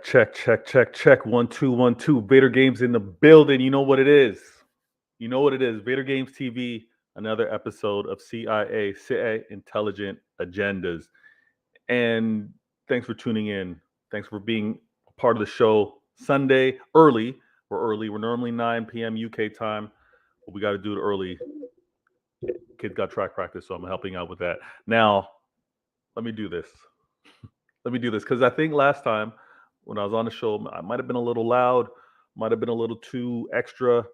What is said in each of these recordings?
Check. 1 2 1 2. Vader Games in the building. You know what it is. Vader Games TV. Another episode of CIA Intelligent Agendas. And thanks for tuning in. Thanks for being a part of the show. Sunday early. We're early. We're normally 9 p.m. UK time, but we got to do it early. Kid got track practice, so I'm helping out with that. Now, let me do this because I think last time when I was on the show, I might have been a little loud, might have been a little too extra.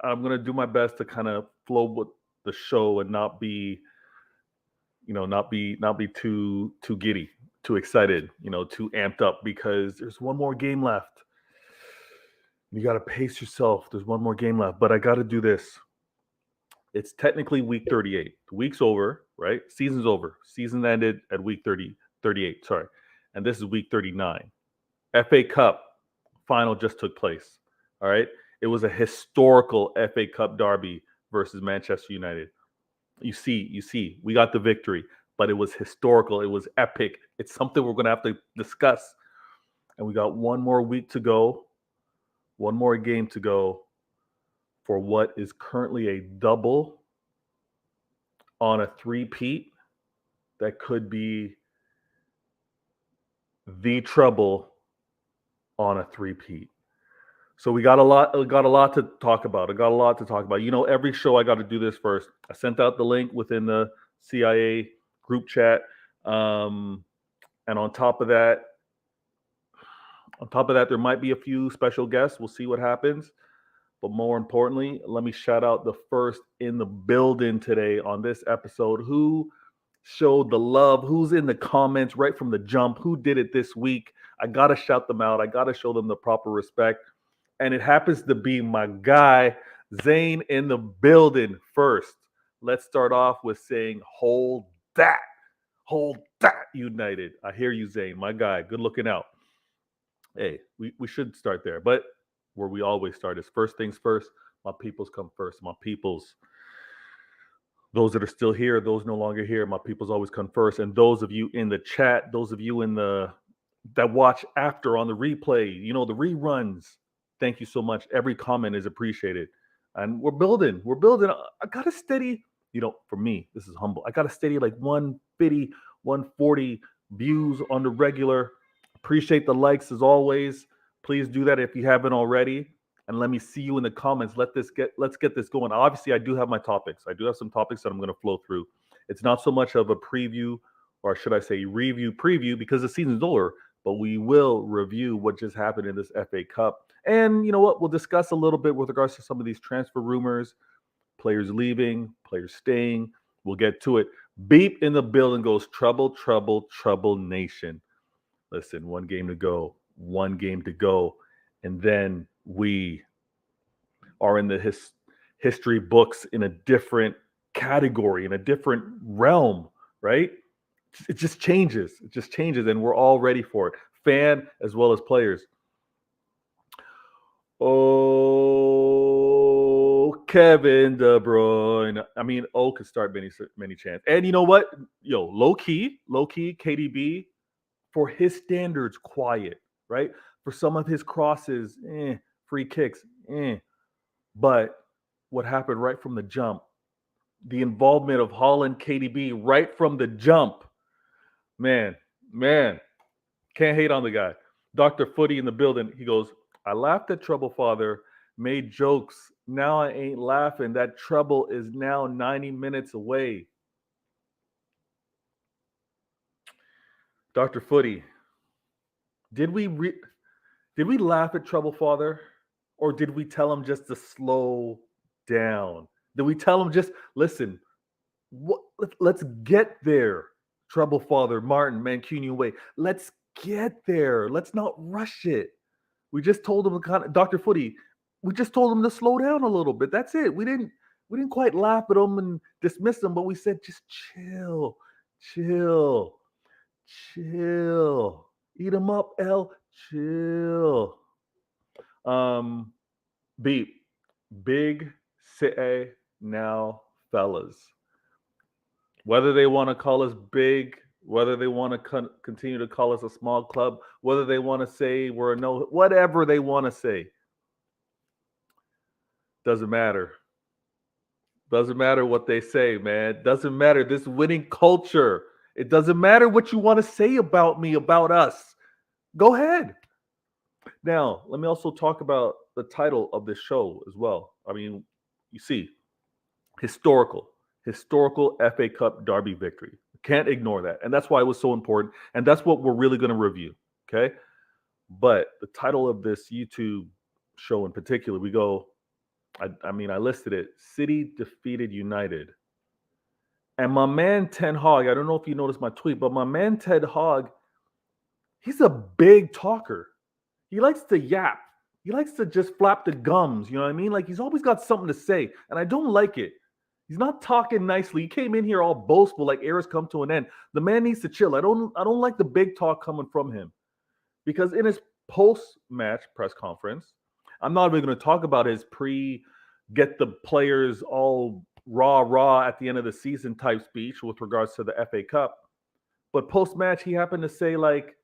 I'm gonna do my best to kind of flow with the show and not be too giddy, too excited, too amped up, because there's one more game left. You got to pace yourself. There's one more game left, but I got to do this. It's technically week 38. The week's over, right? Season's over. Season ended at week 38, sorry. And this is week 39. FA Cup final just took place, all right? It was a historical FA Cup derby versus Manchester United. You see, we got the victory, but it was historical. It was epic. It's something we're going to have to discuss. And we got one more week to go, one more game to go for what is currently a double on a three-peat that could be the trouble on a three-peat. So we got a lot to talk about. Every show I got to do this first. I sent out the link within the CIA group chat. And on top of that, there might be a few special guests. We'll see what happens. But more importantly, let me shout out the first in the building today on this episode. Who showed the love? Who's in the comments right from the jump? Who did it this week? I got to shout them out. I got to show them the proper respect. And it happens to be my guy, Zane, in the building first. Let's start off with saying, hold that, United. I hear you, Zane, my guy. Good looking out. Hey, we should start there. But where we always start is first things first. My peoples come first. My peoples, those that are still here, those no longer here, my peoples always come first. And those of you in the chat, those of you that watch after on the replay, the reruns, thank you so much. Every comment is appreciated. And we're building. I got a steady, for me, this is humble. I got a steady like 150, 140 views on the regular. Appreciate the likes as always. Please do that if you haven't already. And let me see you in the comments. Let's get this going. Obviously, I do have my topics. I do have some topics that I'm going to flow through. It's not so much of a preview, or should I say preview, because the season's over. But we will review what just happened in this FA Cup. And you know what? We'll discuss a little bit with regards to some of these transfer rumors, players leaving, players staying. We'll get to it. Beep in the building goes trouble nation. Listen, one game to go. And then we are in the history books in a different category, in a different realm, right? It just changes. And we're all ready for it. Fan as well as players. Oh, Kevin De Bruyne. I mean, could start many chants. And you know what? Low key, KDB, for his standards, quiet, right? For some of his crosses, free kicks, But what happened right from the jump, the involvement of Haaland, KDB right from the jump, man, can't hate on the guy. Dr. Footy in the building, he goes, I laughed at Trouble Father, made jokes. Now I ain't laughing. That trouble is now 90 minutes away. Dr. Footy, did we laugh at Trouble Father, or did we tell him just to slow down? Did we tell him just, listen, let's get there, Trouble Father, Martin, Mancunian way. Let's get there. Let's not rush it. We just told him Dr. Footy, we just told him to slow down a little bit. That's it. We didn't quite laugh at him and dismiss him, but we said just chill. Eat him up, L. Chill. Beep. Big City now, fellas. Whether they want to call us big whether they want to continue to call us a small club, whether they want to say we're a no, whatever they want to say, doesn't matter. Doesn't matter what they say, man. Doesn't matter. This winning culture. It doesn't matter what you want to say about me, about us. Go ahead. Now, let me also talk about the title of this show as well. I mean, you see, historical FA Cup derby victory. Can't ignore that. And that's why it was so important. And that's what we're really going to review. Okay. But the title of this YouTube show in particular, we go, I mean, I listed it. City defeated United. And my man Ten Hag, I don't know if you noticed my tweet, but my man Ten Hag, he's a big talker. He likes to yap. He likes to just flap the gums. You know what I mean? Like he's always got something to say. And I don't like it. He's not talking nicely. He came in here all boastful, like era's come to an end. The man needs to chill. I don't like the big talk coming from him. Because in his post-match press conference, I'm not even going to talk about his get the players all raw at the end of the season type speech with regards to the FA Cup. But post-match, he happened to say like,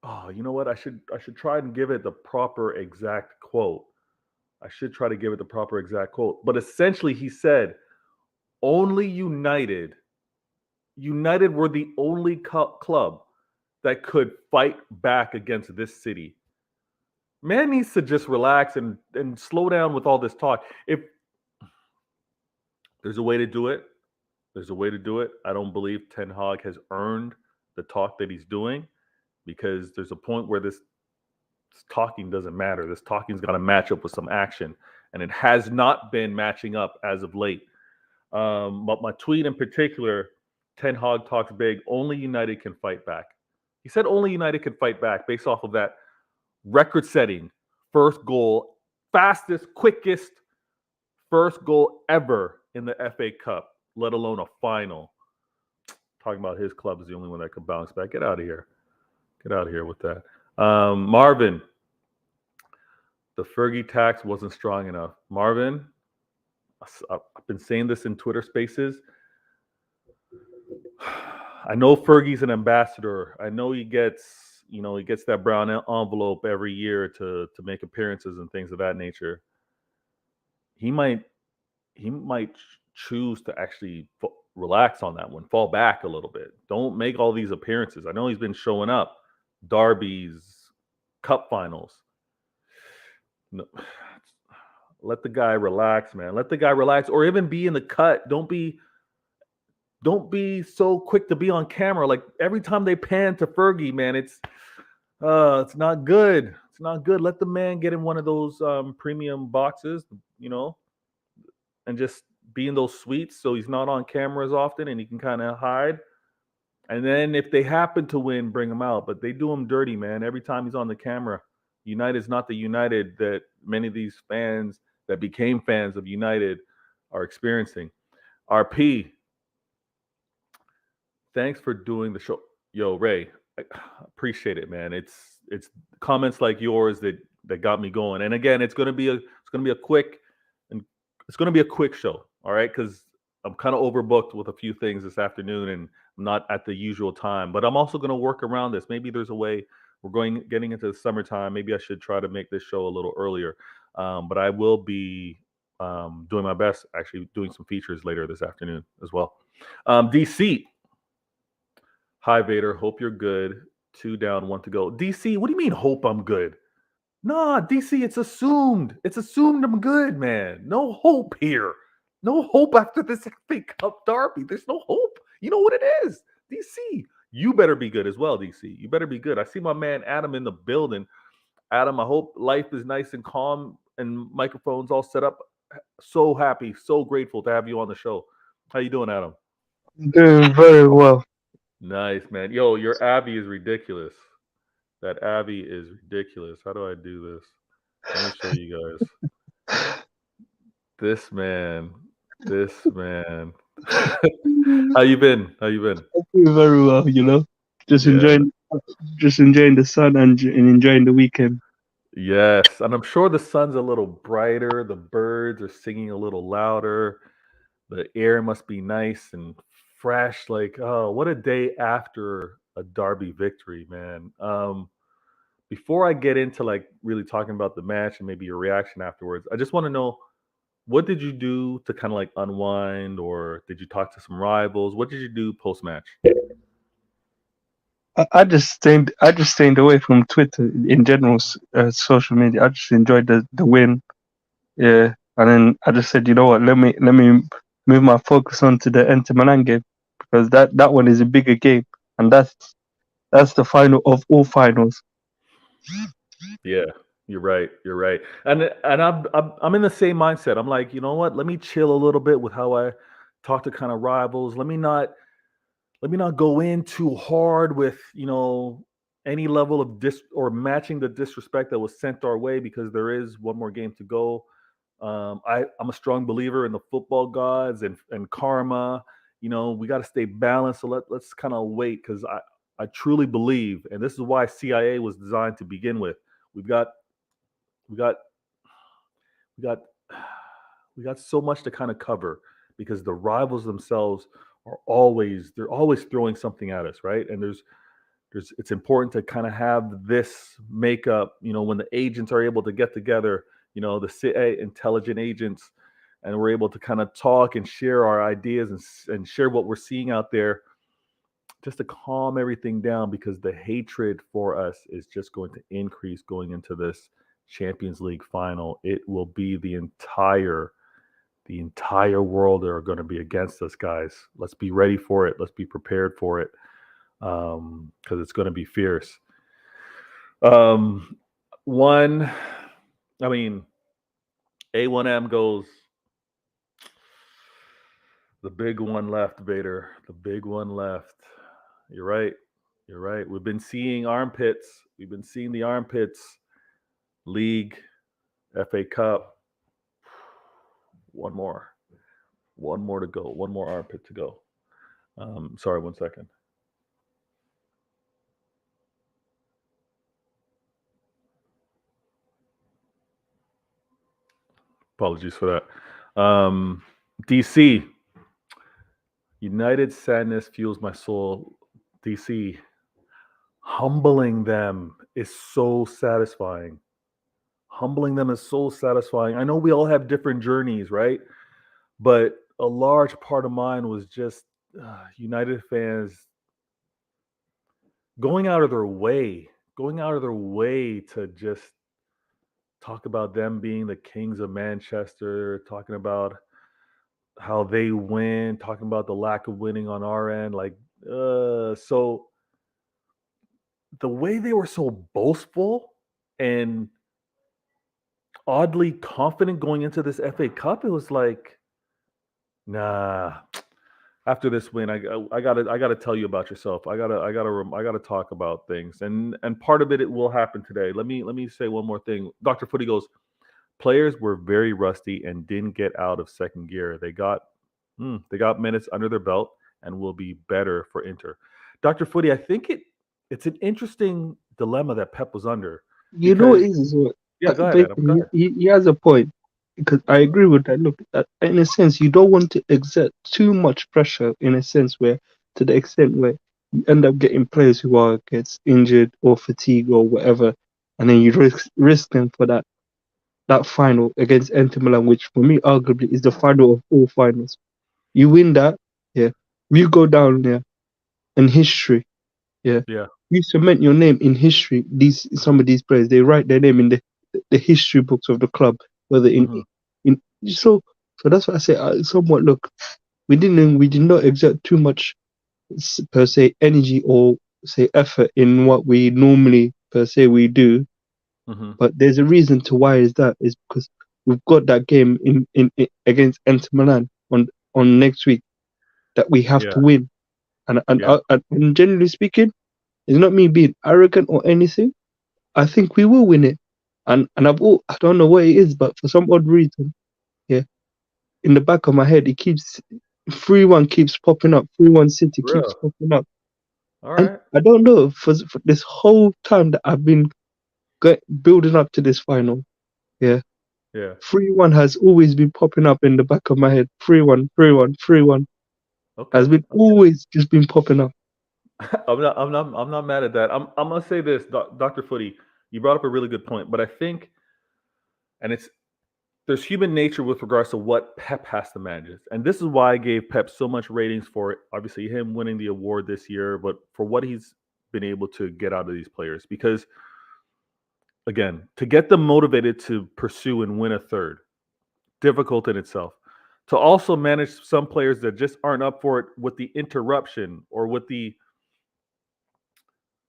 oh, you know what? I should try and give it the proper exact quote. But essentially, he said, only United were the only club that could fight back against this city. Man needs to just relax and slow down with all this talk. If there's a way to do it, I don't believe Ten Hag has earned the talk that he's doing, because there's a point where this talking doesn't matter. This talking's got to match up with some action, and it has not been matching up as of late. But my tweet in particular, Ten Hag talks big. Only United can fight back. He said only United can fight back based off of that record-setting first goal, fastest, quickest first goal ever in the FA Cup, let alone a final. Talking about his club is the only one that could bounce back. Get out of here. Get out of here with that. Marvin, the Fergie tax wasn't strong enough. Marvin, I've been saying this in Twitter Spaces. I know Fergie's an ambassador. I know he gets that brown envelope every year to make appearances and things of that nature. He might choose to actually relax on that one, fall back a little bit. Don't make all these appearances. I know he's been showing up, derbies, cup finals. No, let the guy relax, man. Let the guy relax, or even be in the cut. Don't be so quick to be on camera. Like every time they pan to Fergie, man, it's not good. It's not good. Let the man get in one of those premium boxes, and just be in those suites so he's not on camera as often and he can kind of hide. And then if they happen to win, bring him out. But they do him dirty, man. Every time he's on the camera. United's not the United that many of these fans that became fans of United are experiencing. RP, thanks for doing the show. Yo, Ray, I appreciate it, man. It's comments like yours that got me going. And again, it's gonna be a quick show, all right? Because I'm kind of overbooked with a few things this afternoon, and I'm not at the usual time. But I'm also gonna work around this. Maybe there's a way. We're getting into the summertime. Maybe I should try to make this show a little earlier. But I will be doing my best, actually doing some features later this afternoon as well. DC. Hi, Vader. Hope you're good. 2 down, 1 to go. DC, what do you mean hope I'm good? Nah, DC, it's assumed. It's assumed I'm good, man. No hope here. No hope after this FA Cup derby. There's no hope. You know what it is. DC, you better be good as well, DC. You better be good. I see my man Adam in the building. Adam, I hope life is nice and calm and microphones all set up. So happy, so grateful to have you on the show. How you doing, Adam? Doing very well. Nice, man. Yo, your Abby is ridiculous. That Abby is ridiculous. How do I do this? Let me show you guys. This man. How you been? Doing very well, Just Yeah. enjoying the sun and enjoying the weekend. Yes, and I'm sure the sun's a little brighter. The birds are singing a little louder. The air must be nice and fresh. Like, oh, what a day after a Derby victory, man. Before I get into like really talking about the match and maybe your reaction afterwards, I just want to know, what did you do to kind of like unwind, or did you talk to some rivals? What did you do post match? I just stayed away from Twitter in general, social media. I just enjoyed the win, yeah. And then I just said, you know what, let me move my focus on to the Inter Milan game, because that one is a bigger game, and that's the final of all finals. Yeah, you're right. You're right. And I'm in the same mindset. I'm like, you know what? Let me chill a little bit with how I talk to kind of rivals. Let me not go in too hard with, any level of or matching the disrespect that was sent our way, because there is one more game to go. I'm a strong believer in the football gods and karma. We got to stay balanced. So let's kind of wait, because I truly believe, and this is why CIA was designed to begin with. We've got we got we got we got so much to kind of cover, because the rivals themselves they're always throwing something at us, right? And it's important to kind of have this makeup, when the agents are able to get together, the CIA intelligent agents, and we're able to kind of talk and share our ideas and share what we're seeing out there, just to calm everything down, because the hatred for us is just going to increase going into this Champions League final. It will be the entire world that are going to be against us, guys. Let's be ready for it. Let's be prepared for it, because it's going to be fierce. A1M goes, the big one left, Vader. The big one left. You're right. You're right. We've been seeing armpits. We've been seeing the armpits. League, FA Cup. One more to go. One more armpit to go. Sorry, 1 second. Apologies for that. DC. United sadness fuels my soul. DC. Humbling them is so satisfying. Humbling them is so satisfying. I know we all have different journeys, right? But a large part of mine was just United fans going out of their way to just talk about them being the kings of Manchester, talking about how they win, talking about the lack of winning on our end. Like, so the way they were so boastful and oddly confident going into this FA Cup, it was like, nah. After this win, I gotta tell you about yourself. I gotta talk about things, and part of it will happen today. Let me say one more thing. Dr. Footy goes, players were very rusty and didn't get out of second gear. They got minutes under their belt and will be better for Inter. Dr. Footy, I think it's an interesting dilemma that Pep was under. You know what it is what? Yeah, go ahead, Adam. Go ahead. He has a point, because I agree with that. Look, in a sense, you don't want to exert too much pressure, in a sense where, to the extent where you end up getting players who gets injured or fatigue or whatever, and then you risk them for that final against Inter Milan, which for me arguably is the final of all finals. You win that, yeah, you go down there in history, yeah. Yeah. You cement your name in history. Some of these players, they write their name in the history books of the club, whether in so that's what I say. Somewhat, look, we did not exert too much per se energy or say effort in what we normally per se we do, but there's a reason to why is because we've got that game in against Inter Milan on next week that we have to win, and generally speaking, it's not me being arrogant or anything. I think we will win it. And I don't know what it is, but for some odd reason, yeah, in the back of my head, it keeps 3-1 keeps popping up. 3-1 City keeps popping up. All right. And I don't know, for this whole time that I've been building up to this final, yeah, 3-1 has always been popping up in the back of my head. 3-1, 3-1, 3-1. Okay. Has been always just been popping up. I'm not mad at that. I'm gonna say this, Dr. Footy. You brought up a really good point, but I think, and there's human nature with regards to what Pep has to manage, and this is why I gave Pep so much ratings for obviously him winning the award this year, but for what he's been able to get out of these players. Because again, to get them motivated to pursue and win a third, difficult in itself. To also manage some players that just aren't up for it with the interruption or with the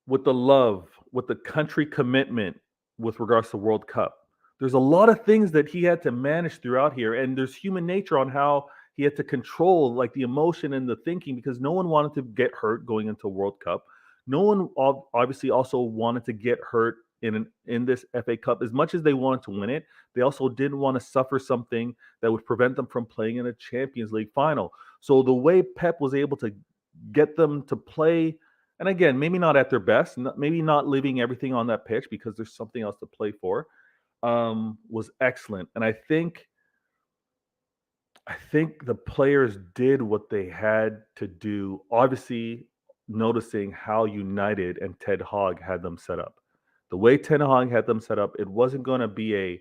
love, with the country commitment with regards to World Cup. There's a lot of things that he had to manage throughout here, and there's human nature on how he had to control like the emotion and the thinking because no one wanted to get hurt going into World Cup. No one obviously also wanted to get hurt in this FA Cup as much as they wanted to win it. They also didn't want to suffer something that would prevent them from playing in a Champions League final. So the way Pep was able to get them to play, and again, maybe not at their best, maybe not leaving everything on that pitch because there's something else to play for, was excellent. And I think the players did what they had to do. Obviously, noticing how United and Ted Hogg had them set up. The way Ted Hogg had them set up, it wasn't going to be a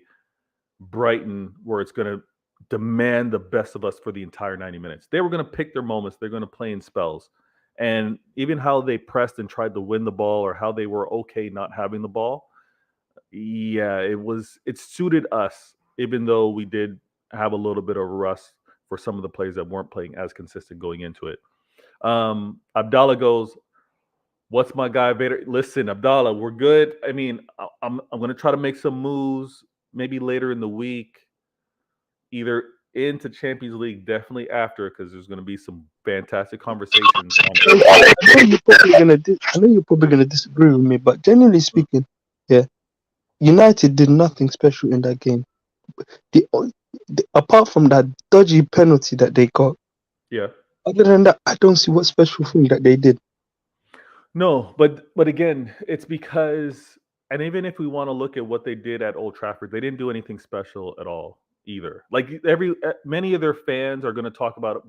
Brighton where it's going to demand the best of us for the entire 90 minutes. They were going to pick their moments. They're going to play in spells. And even how they pressed and tried to win the ball or how they were okay not having the ball, yeah, it suited us, even though we did have a little bit of rust for some of the players that weren't playing as consistent going into it. Abdallah goes, "What's my guy Vader?" Listen, Abdallah, we're good. I mean, I'm going to try to make some moves maybe later in the week, either into Champions League, definitely after, because there's going to be some fantastic conversations. I know you're probably gonna disagree with me, but generally speaking, yeah, United did nothing special in that game. The, apart from that dodgy penalty that they got, Yeah. other than that, I don't see what special thing that they did. No, but again, it's because, and even if we want to look at what they did at Old Trafford, they didn't do anything special at all either. Like many of their fans are going to talk about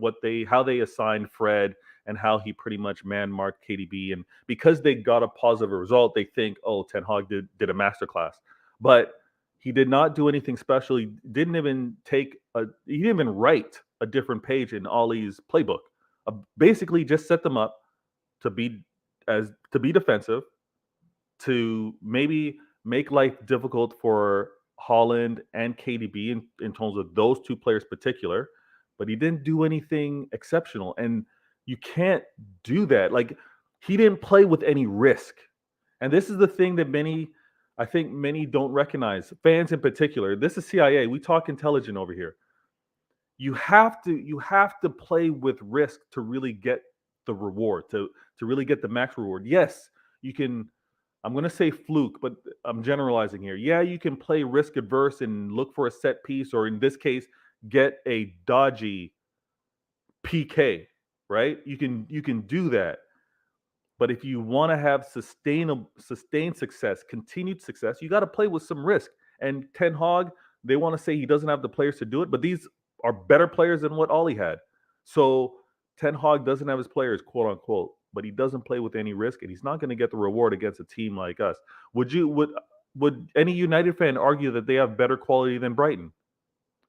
how they assigned Fred and how he pretty much man marked KDB, and because they got a positive result, they think, oh, Ten Hag did a masterclass, but he did not do anything special. He didn't even write a different page in Ollie's playbook. Basically, just set them up to be defensive, to maybe make life difficult for Holland and KDB in terms of those two players particular, but he didn't do anything exceptional. And you can't do that. Like, he didn't play with any risk. And this is the thing that I think many don't recognize, fans in particular. This is CIA. We talk intelligent over here. You have to play with risk to really get the reward, to really get the max reward. Yes, you can. I'm going to say fluke, but I'm generalizing here. Yeah, you can play risk adverse and look for a set piece, or in this case, get a dodgy PK. Right? You can do that. But if you want to have sustained success, continued success, you got to play with some risk. And Ten Hag, they want to say he doesn't have the players to do it, but these are better players than what Ollie had. So Ten Hag doesn't have his players, quote unquote, but he doesn't play with any risk, and he's not going to get the reward against a team like us. Would any United fan argue that they have better quality than Brighton?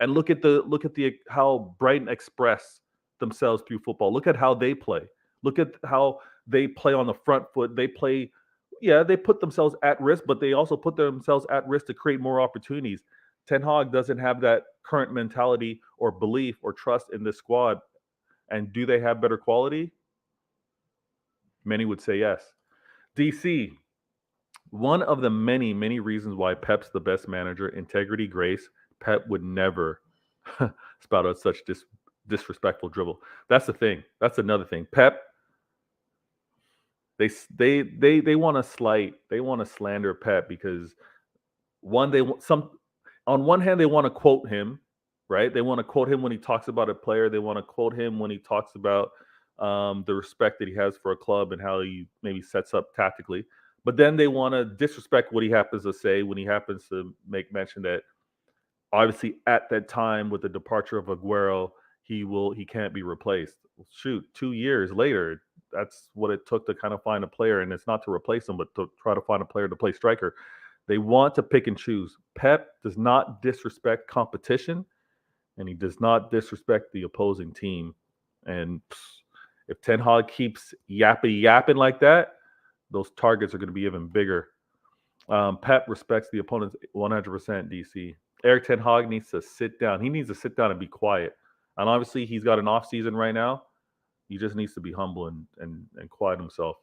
And look at the how Brighton express themselves through football. Look at how they play. Look at how they play on the front foot. They put themselves at risk, but they also put themselves at risk to create more opportunities. Ten Hag doesn't have that current mentality or belief or trust in this squad. And do they have better quality? Many would say yes. DC, one of the many, many reasons why Pep's the best manager, integrity, grace. Pep would never spout out such disrespectful dribble. That's the thing. That's another thing. Pep, they want to slight, they want to slander Pep because on one hand they want to quote him, right? They want to quote him when he talks about a player. They want to quote him when he talks about the respect that he has for a club and how he maybe sets up tactically. But then they want to disrespect what he happens to say when he happens to make mention that obviously at that time with the departure of Aguero, he can't be replaced. Shoot, 2 years later, that's what it took to kind of find a player, and it's not to replace him, but to try to find a player to play striker. They want to pick and choose. Pep does not disrespect competition, and he does not disrespect the opposing team. And if Ten Hag keeps yapping like that, those targets are going to be even bigger. Pep respects the opponents 100%, DC. Eric Ten Hag needs to sit down. He needs to sit down and be quiet. And obviously, he's got an off season right now. He just needs to be humble and quiet himself.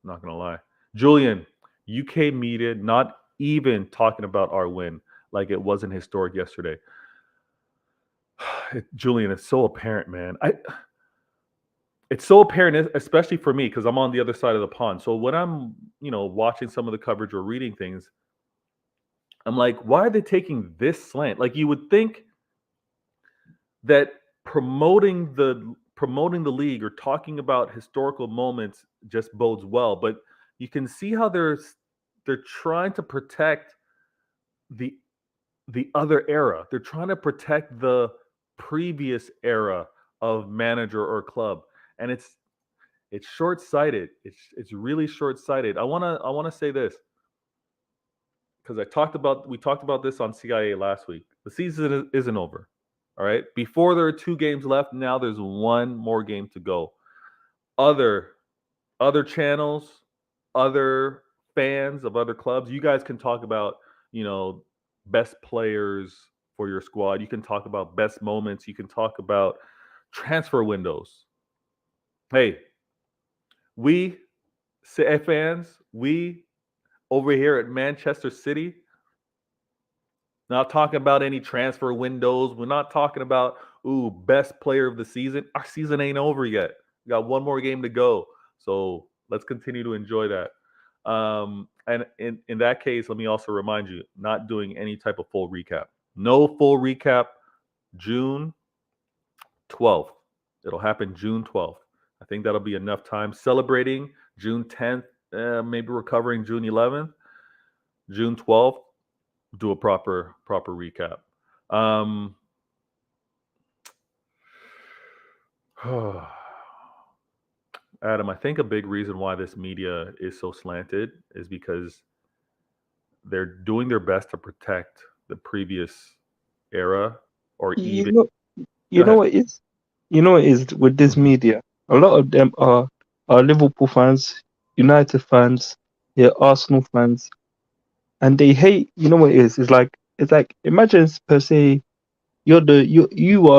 I'm not going to lie. Julian, UK media not even talking about our win like it wasn't historic yesterday. Julian, it's so apparent, man. It's so apparent, especially for me, because I'm on the other side of the pond. So when I'm, watching some of the coverage or reading things, I'm like, why are they taking this slant? Like, you would think that promoting the league or talking about historical moments just bodes well, but you can see how they're trying to protect the other era. They're trying to protect the previous era of manager or club, and it's short-sighted. It's really short-sighted. I want to say this, because we talked about this on CIA last week. The season isn't over. All right. Before there are 2 games left, now there's 1 more game to go. Other channels, other fans of other clubs, you guys can talk about, best players for your squad. You can talk about best moments. You can talk about transfer windows. Hey, we fans, we over here at Manchester City, not talking about any transfer windows. We're not talking about, best player of the season. Our season ain't over yet. We got 1 more game to go. So let's continue to enjoy that. And in that case, let me also remind you, not doing any type of full recap. No full recap. June 12th. It'll happen June 12th. I think that'll be enough time. Celebrating June 10th, maybe recovering June 11th. June 12th, do a proper recap. Adam, I think a big reason why this media is so slanted is because they're doing their best to protect the previous era, or even. You know what it is? You know what it is with this media? A lot of them are Liverpool fans, United fans, Arsenal fans, and they hate. You know what it is? It's like imagine per se you are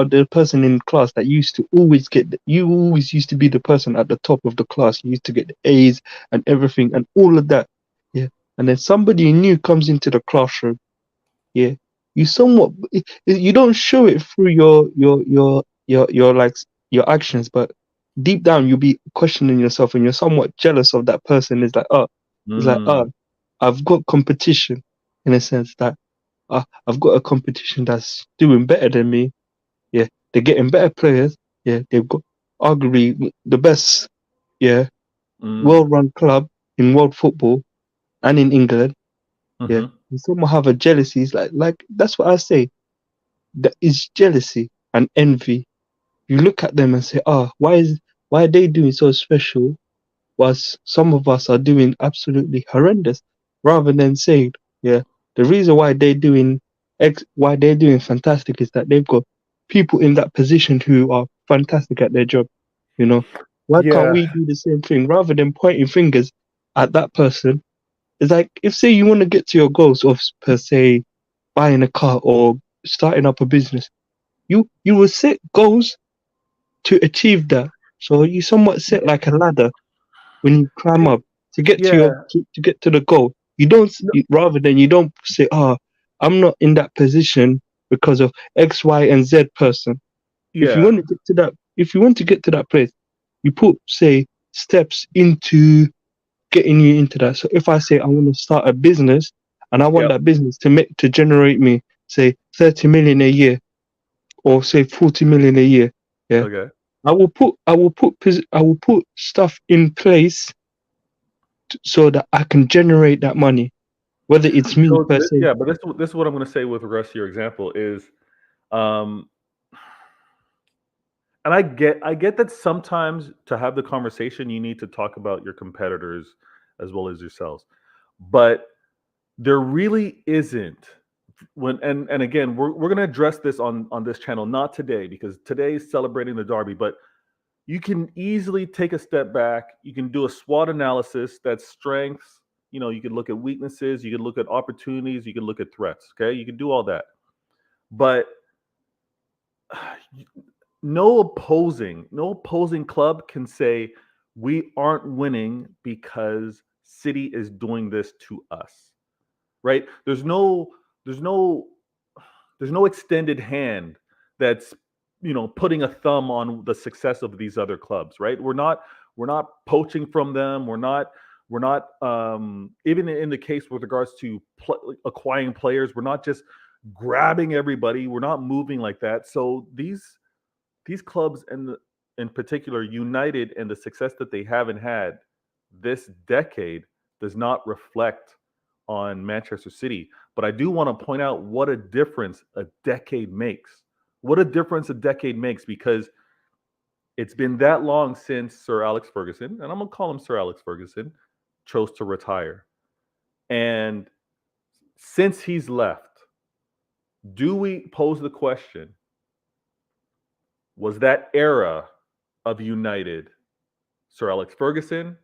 the person in class that used to always you always used to be the person at the top of the class. You used to get the A's and everything and all of that. Yeah. And then somebody new comes into the classroom. Yeah. You don't show it through your actions, but deep down you'll be questioning yourself and you're somewhat jealous of that person. It's like, I've got competition in a sense that I've got a competition that's doing better than me. Yeah, they're getting better players. Yeah, they've got arguably the best, well-run club in world football and in England. Yeah, and someone have a jealousy. It's like that's what I say. That is jealousy and envy. You look at them and say, why are they doing so special, whilst some of us are doing absolutely horrendous, rather than saying, the reason why they're doing fantastic is that they've got people in that position who are fantastic at their job. Why can't we do the same thing rather than pointing fingers at that person? It's like, if say you want to get to your goals of per se buying a car or starting up a business, you will set goals to achieve that. So you somewhat set like a ladder when you climb up to get to get to the goal. You don't say, I'm not in that position because of X, Y, and Z person. Yeah. If you want to get to that place, you put, say, steps into getting you into that. So if I say I want to start a business and I want that business to generate me, say, 30 million a year, or say 40 million a year, Okay. I will put stuff in place so that I can generate that money, whether it's me per se. Yeah, but this is what I'm going to say with regards to your example is, and I get that sometimes to have the conversation, you need to talk about your competitors as well as yourselves. But there really isn't and again, we're gonna address this on this channel, not today, because today is celebrating the derby, but you can easily take a step back. You can do a SWOT analysis, that's strengths. You can look at weaknesses, you can look at opportunities, you can look at threats. Okay, you can do all that. But no opposing club can say we aren't winning because City is doing this to us. Right? There's no extended hand that's putting a thumb on the success of these other clubs, right? We're not poaching from them. We're not even in the case with regards to acquiring players, we're not just grabbing everybody. We're not moving like that. So these clubs, and in particular United, and the success that they haven't had this decade does not reflect on Manchester City. But I do want to point out what a difference a decade makes. What a difference a decade makes, because it's been that long since Sir Alex Ferguson, and I'm going to call him Sir Alex Ferguson, chose to retire. And since he's left, do we pose the question, was that era of United Sir Alex Ferguson,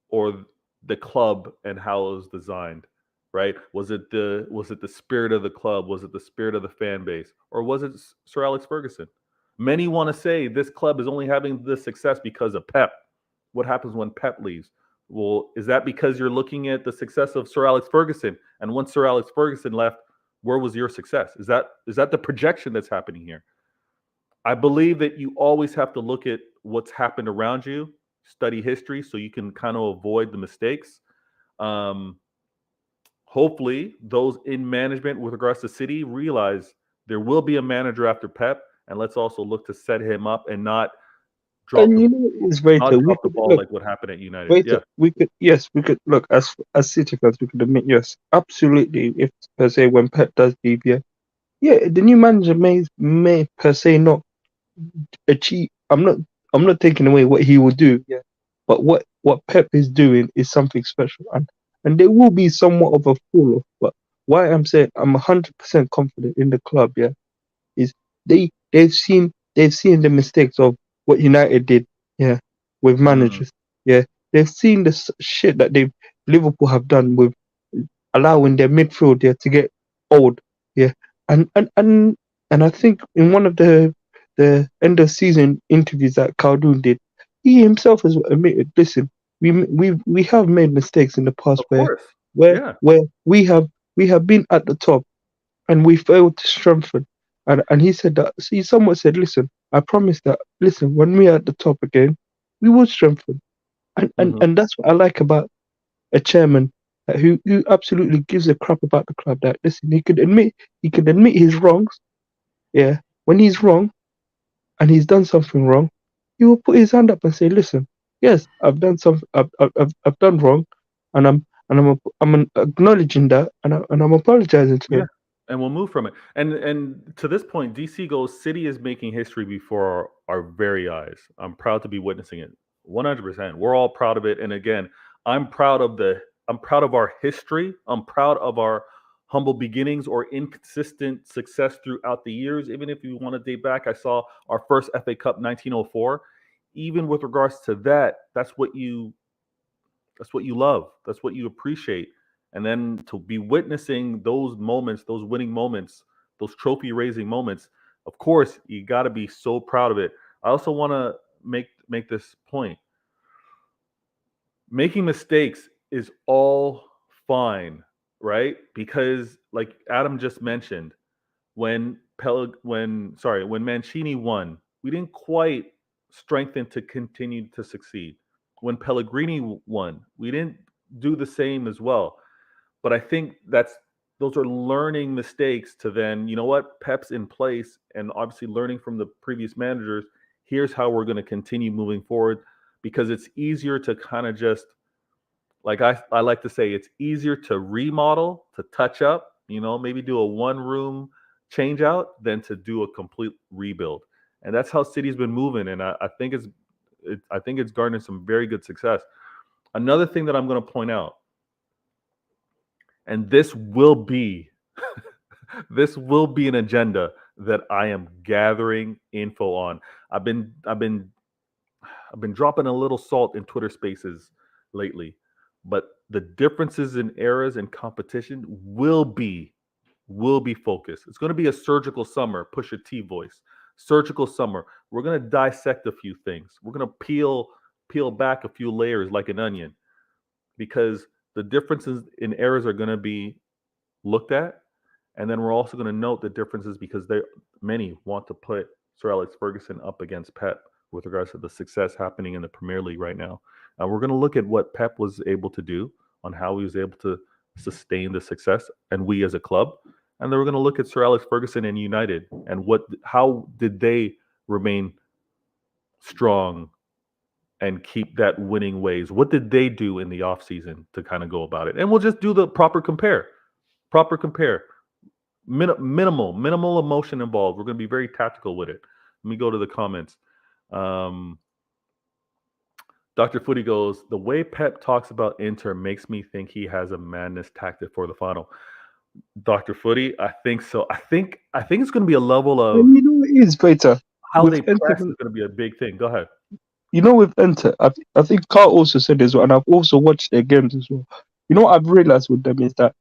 or the club and how it was designed? Right? Was it the spirit of the club? Was it the spirit of the fan base? Or was it Sir Alex Ferguson? Many want to say this club is only having this success because of Pep. What happens when Pep leaves? Well, is that because you're looking at the success of Sir Alex Ferguson? And once Sir Alex Ferguson left, where was your success? Is that the projection that's happening here? I believe that you always have to look at what's happened around you, study history, so you can kind of avoid the mistakes. Hopefully, those in management with regards to City realize there will be a manager after Pep, and let's also look to set him up and not drop And the, you know, it's very not we drop the could ball look. like what happened at United. Wait, Yeah. we could look as City fans, we could admit, yes, absolutely. If per se when Pep does leave, yeah, the new manager may per se not achieve. I'm not taking away what he will do, yeah, but what Pep is doing is something special, and there will be somewhat of a fall off. But why I'm saying I'm 100% confident in the club, yeah, is they've seen the mistakes of what United did, yeah, with Mm, managers, yeah. They've seen the shit that Liverpool have done with allowing their midfield, yeah, to get old, yeah. And I think in one of the end of season interviews that Khaldun did, he himself has admitted, listen, we have made mistakes in the past of course. where Yeah. where we have been at the top and we failed to strengthen. And he said that, he somewhat said, listen, I promise that, listen, when we are at the top again, we will strengthen. And and, Hmm. and that's what I like about a chairman who absolutely gives a crap about the club. That, listen, he can admit his wrongs. Yeah, when he's wrong and he's done something wrong, he will put his hand up and say, listen, yes, I've done some, I've done wrong, and I'm acknowledging that, and I'm apologizing to Yeah. him. And we'll move from it. And to this point, DC goes, City is making history before our very eyes. I'm proud to be witnessing it. 100%. We're all proud of it. And again, I'm proud of our history. I'm proud of our humble beginnings or inconsistent success throughout the years. Even if you want to date back, I saw our first FA Cup 1904. Even with regards to that, that's what you love. That's what you appreciate. And then to be witnessing those moments, those winning moments, those trophy raising moments, of course, you got to be so proud of it. I also want to make this point. Making mistakes is all fine, right? Because like Adam just mentioned, when Mancini won, we didn't quite strengthen to continue to succeed. When Pellegrini won, we didn't do the same as well. But I think those are learning mistakes to then, you know what, Pep's in place, and obviously learning from the previous managers. Here's how we're going to continue moving forward, because it's easier to kind of just, like I like to say, it's easier to remodel, to touch up, maybe do a one room change out than to do a complete rebuild. And that's how City's been moving. And I think it's garnered some very good success. Another thing that I'm going to point out, and this will be an agenda that I am gathering info on. I've been dropping a little salt in Twitter Spaces lately, but the differences in eras and competition will be focused. It's going to be a surgical summer. Push a T voice. Surgical summer. We're going to dissect a few things. We're going to peel back a few layers like an onion, because the differences in eras are going to be looked at, and then we're also going to note the differences because many want to put Sir Alex Ferguson up against Pep with regards to the success happening in the Premier League right now. And we're going to look at what Pep was able to do, on how he was able to sustain the success, and we as a club. And then we're going to look at Sir Alex Ferguson and United, and how did they remain strong and keep that winning ways? What did they do in the offseason to kind of go about it? And we'll just do the proper compare. Minimal emotion involved. We're going to be very tactical with it. Let me go to the comments. Dr. Footy goes, the way Pep talks about Inter makes me think he has a madness tactic for the final. Dr. Footy, I think so. I think it's going to be a level of, you know, it is better. how With they Inter, press is going to be a big thing. Go ahead. you know, with Inter, I think Carl also said this, and I've also watched their games as well. You know what I've realized with them is that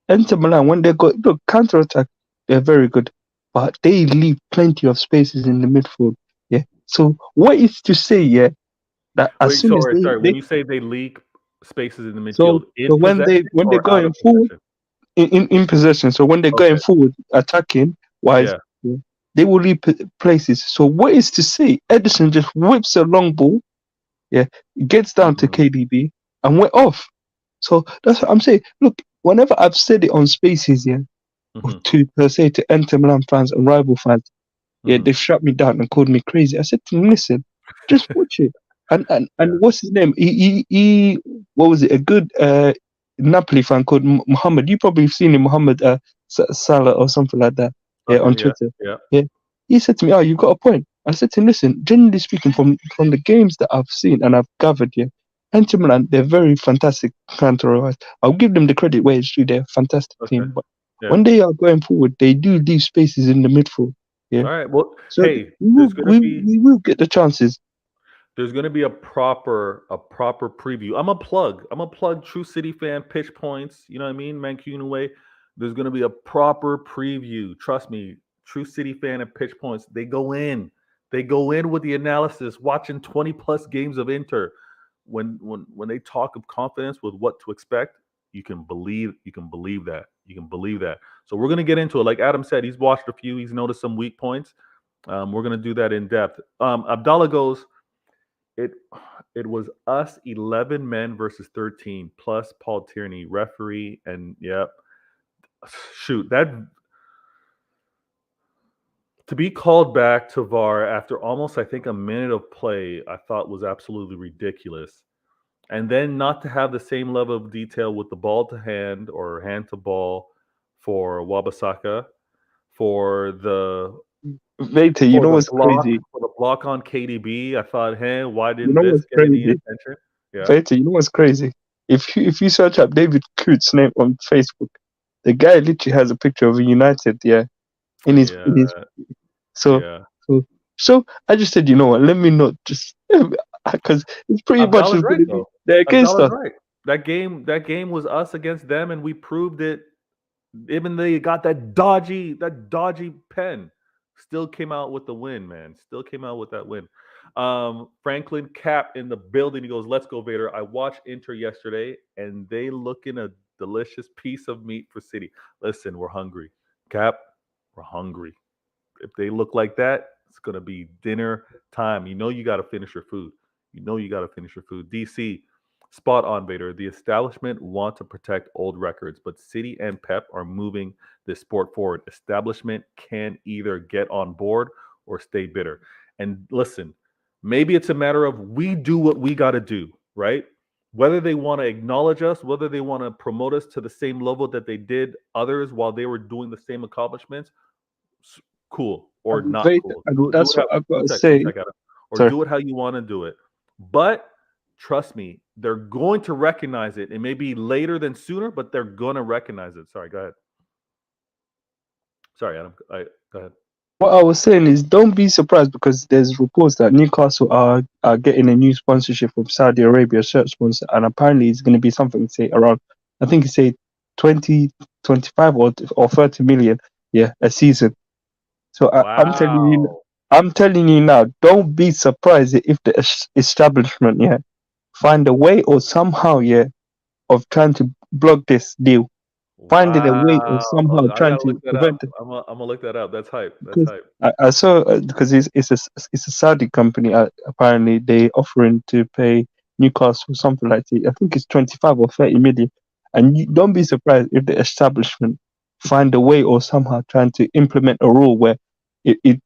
Inter Milan, when they got counter attack, they're very good, but they leave plenty of spaces in the midfield. Yeah. So what is to say, yeah, that as Wait, soon as sorry. they When you say they leak spaces in the so midfield, in so when possession they're or out going of forward possession? in possession, so when they're going Okay. forward attacking wise, Yeah. yeah, they will leave places. So what is to say? Edison just whips a long ball, yeah, gets down to KDB and went off. So that's what I'm saying. Look, whenever I've said it on Spaces, yeah, or to per se to Inter Milan fans and rival fans, yeah, they've shut me down and called me crazy. I said to them, listen, just watch it. And what's his name? He what was it? A good Napoli fan called Muhammad. You probably have seen him, Muhammad Salah or something like that. Yeah, on Twitter. Yeah. He said to me, "Oh, you got a point." I said to him, "Listen, generally speaking, from the games that I've seen and I've gathered, yeah, Inter Milan, they're very fantastic counter-wise. I'll give them the credit where it's due. They're a fantastic team, but when they are going forward, they do leave spaces in the midfield. Yeah. All right. Well, So hey, we will get the chances. There's going to be a proper preview. I'm a plug True City fan pitch points. You know what I mean? Mancunian way. There's going to be a proper preview. Trust me, True City fan and pitch points. They go in with the analysis, watching 20 plus games of Inter. When they talk of confidence with what to expect, you can believe that. So we're going to get into it. Like Adam said, he's watched a few. He's noticed some weak points. We're going to do that in depth. Abdallah goes, it was us 11 men versus 13 plus Paul Tierney, referee, and yep. Shoot, that to be called back to VAR after almost, I think, a minute of play, I thought was absolutely ridiculous. And then not to have the same level of detail with the ball to hand or hand to ball for Wabasaka, for the Later, you know what's crazy? For the block on KDB, I thought, hey, why You didn't know this what's get any crazy? attention? Yeah. Later, you know what's crazy? If you search up David Coote's name on Facebook, the guy literally has a picture of a United, yeah, in his so I just said, you know what? Let me not just because it's pretty much Abdallah's just right, going to be though. they're against us. Right. That game was us against them, and we proved it. Even they got that dodgy pen, still came out with the win, man. Still came out with that win. Franklin Cap in the building. He goes, "Let's go, Vader." I watched Inter yesterday, and they looking a delicious piece of meat for City. Listen, we're hungry. Cap, we're hungry. If they look like that, it's gonna be dinner time. You know you got to finish your food. DC, spot on, Vader. The establishment want to protect old records, but City and Pep are moving this sport forward. Establishment can either get on board or stay bitter. And listen, maybe it's a matter of we do what we got to do, right? Whether they want to acknowledge us, whether they want to promote us to the same level that they did others while they were doing the same accomplishments, cool. or not Wait, cool. and Do that's it how, what I've got one to sec, say. Adam. Or Sorry. do it how you want to do it. But trust me, they're going to recognize it. It may be later than sooner, but they're going to recognize it. Sorry, go ahead. Sorry, Adam. Go ahead. What I was saying is, don't be surprised because there's reports that Newcastle are getting a new sponsorship from Saudi Arabia, shirt sponsor, and apparently it's going to be something say around, I think it's say 20, 25 or 30 million, yeah, a season. So Wow. I'm telling you now, don't be surprised if the establishment, yeah, find a way or somehow, yeah, of trying to block this deal, finding a way or Wow. somehow I trying gotta look to that up. prevent it. I'm gonna look that up. That's hype. That's Because hype. I saw because it's a Saudi company. Apparently, they offering to pay Newcastle something like I think it's 25 or 30 million. And you don't be surprised if the establishment find a way or somehow trying to implement a rule where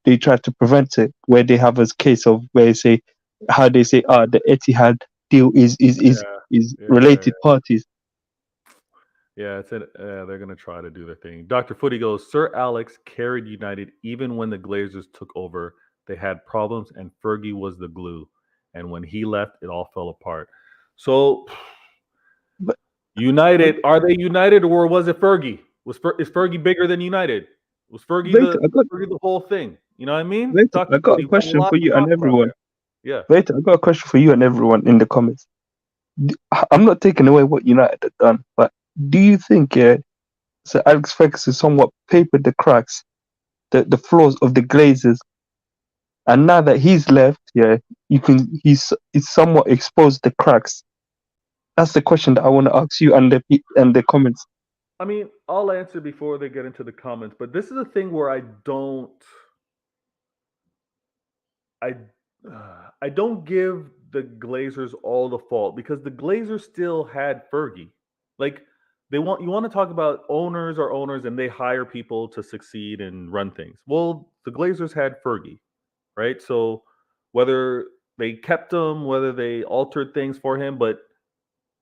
they try to prevent it, where they have a case of where they say how they say the Etihad deal Yeah. is Yeah. related parties. Yeah, it's they're gonna try to do their thing. Dr. Footy goes, Sir Alex carried United even when the Glazers took over. They had problems and Fergie was the glue. And when he left, it all fell apart. So But United, are they United or was it Fergie? Is Fergie bigger than United? Was wait, Fergie the whole thing? You know what I mean? wait, Dr. I got Footy, a we got a question lot for to you and talk about everyone. there. Yeah. Wait, I got a question for you and everyone in the comments. I'm not taking away what United have done, but do you think, yeah, Sir Alex Ferguson somewhat papered the cracks, the flaws of the Glazers, and now that he's left, yeah, he's somewhat exposed the cracks. That's the question that I want to ask you and the comments. I mean, I'll answer before they get into the comments, but this is a thing where I I don't give the Glazers all the fault because the Glazers still had Fergie. Like you want to talk about owners are owners and they hire people to succeed and run things. Well, the Glazers had Fergie, right? So whether they kept him, whether they altered things for him, but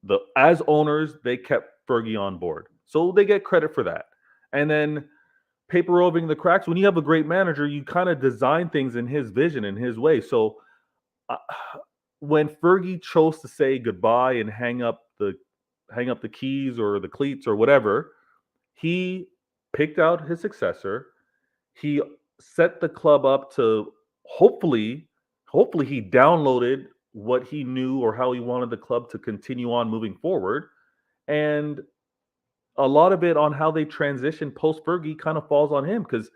the as owners, they kept Fergie on board. So they get credit for that. And then paper roving the cracks, when you have a great manager, you kind of design things in his vision, in his way. So uh, when Fergie chose to say goodbye and hang up the keys or the cleats or whatever, he picked out his successor. He set the club up to hopefully he downloaded what he knew or how he wanted the club to continue on moving forward. And a lot of it on how they transition post Fergie kind of falls on him because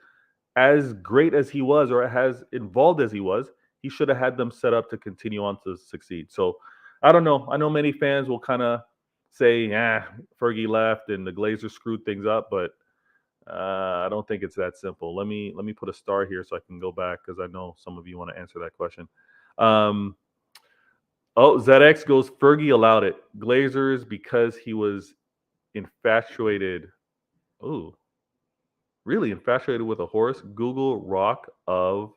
as great as he was or as involved as he was, he should have had them set up to continue on to succeed. So I don't know. I know many fans will kind of say, "Yeah, Fergie left and the Glazers screwed things up," but I don't think it's that simple. Let me put a star here so I can go back because I know some of you want to answer that question. Um, ZX goes, Fergie allowed it. Glazers because he was infatuated. Oh, really infatuated with a horse? Google Rock of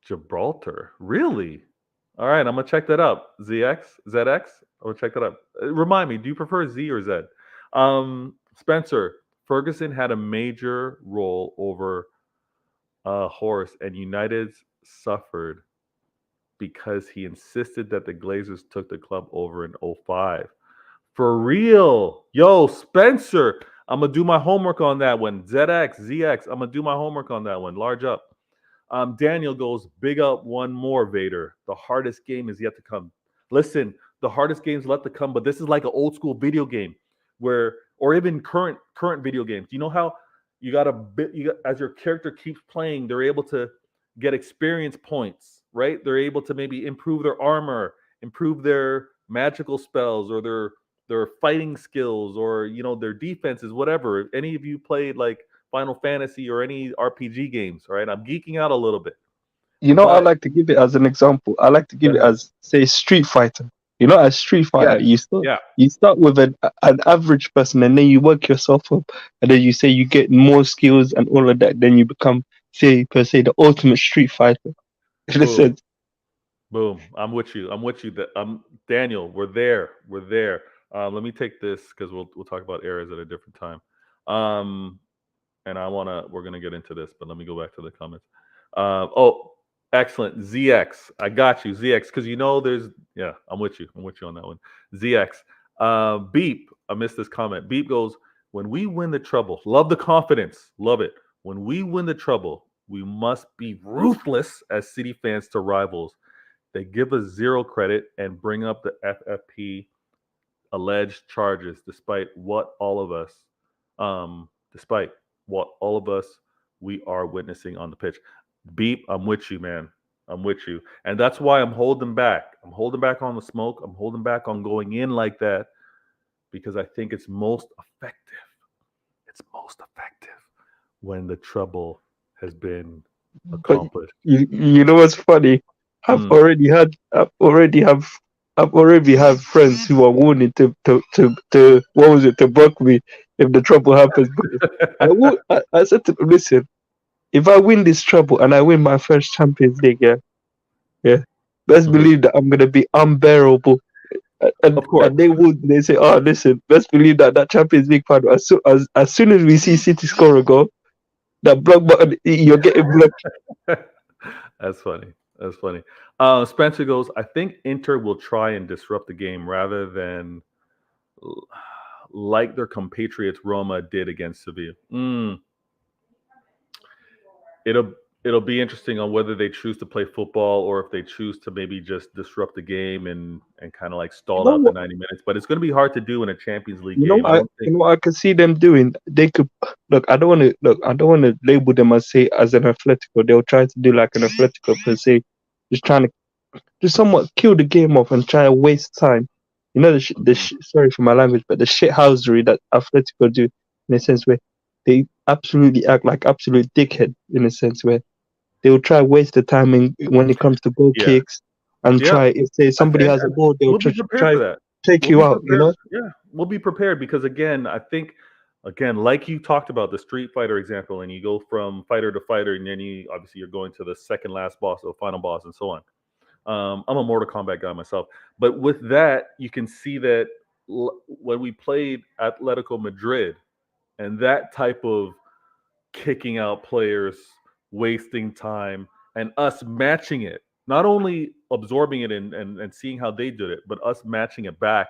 Gibraltar. Really? All right, I'm gonna check that out. ZX. I'm gonna check that out. Remind me, do you prefer Z or Z? Spencer, Ferguson had a major role over a horse, and United suffered because he insisted that the Glazers took the club over in '05. For real. Yo, Spencer, I'm going to do my homework on that one. ZX. I'm going to do my homework on that one. Large up. Daniel goes, big up one more, Vader. The hardest game is yet to come. Listen, the hardest games left to come, but this is like an old school video game where, or even current video games. You know how you got as your character keeps playing, they're able to get experience points, right? They're able to maybe improve their armor, improve their magical spells, or their fighting skills, or their defenses, whatever. If any of you played like Final Fantasy or any RPG games, right? I'm geeking out a little bit, You know, I but like to give it as an example. I like to go give it ahead. as say Street Fighter. You know, as Street Fighter, Yes, yeah, you start with an average person, and then you work yourself up, and then you say you get more skills and all of that. Then you become, say per se, the ultimate Street Fighter. In a boom, sense. boom. I'm with you. Daniel. We're there. We're there. Let me take this because we'll talk about eras at a different time. and we're gonna get into this, but let me go back to the comments. Excellent. ZX. I got you, ZX, because I'm with you. I'm with you on that one. ZX. Beep. I missed this comment. Beep goes, when we win the trouble, love the confidence. Love it. When we win the trouble, we must be ruthless as City fans to rivals. They give us zero credit and bring up the FFP alleged charges, despite what all of us we are witnessing on the pitch. Beep, I'm with you, man. I'm with you. And that's why I'm holding back. I'm holding back on the smoke. I'm holding back on going in like that because I think it's most effective. It's most effective when the trouble has been accomplished. You know what's funny? I've already have friends who are warning to block me if the trouble happens. But I said to them, listen, if I win this trouble and I win my first Champions League, best believe that I'm gonna be unbearable. And, of course. And they say, oh, listen, best believe that Champions League final, as soon as we see City score a goal, that block button, you're getting blocked. That's funny. That's funny. Spencer goes, I think Inter will try and disrupt the game rather than like their compatriots Roma did against Sevilla. It'll be interesting on whether they choose to play football or if they choose to maybe just disrupt the game and kind of like stall out the 90 minutes. But it's going to be hard to do in a Champions League game. You know what I can see them doing? They could look. I don't want to label them as an Atletico. They'll try to do like an Atletico per se, just trying to somewhat kill the game off and try to waste time. You know sorry for my language, but the shithousery that Atletico do in a sense where they absolutely act like absolute dickhead in a sense where they will try to waste the time when it comes to goal kicks and try, if say somebody has a ball, they'll try to take you out, you know? Yeah, we'll be prepared because, again, I think, like you talked about the Street Fighter example, and you go from fighter to fighter, and then you're going to the second last boss or final boss and so on. I'm a Mortal Kombat guy myself. But with that, you can see that when we played Atletico Madrid and that type of kicking out players, wasting time, and us matching it, not only absorbing it and seeing how they did it, but us matching it back,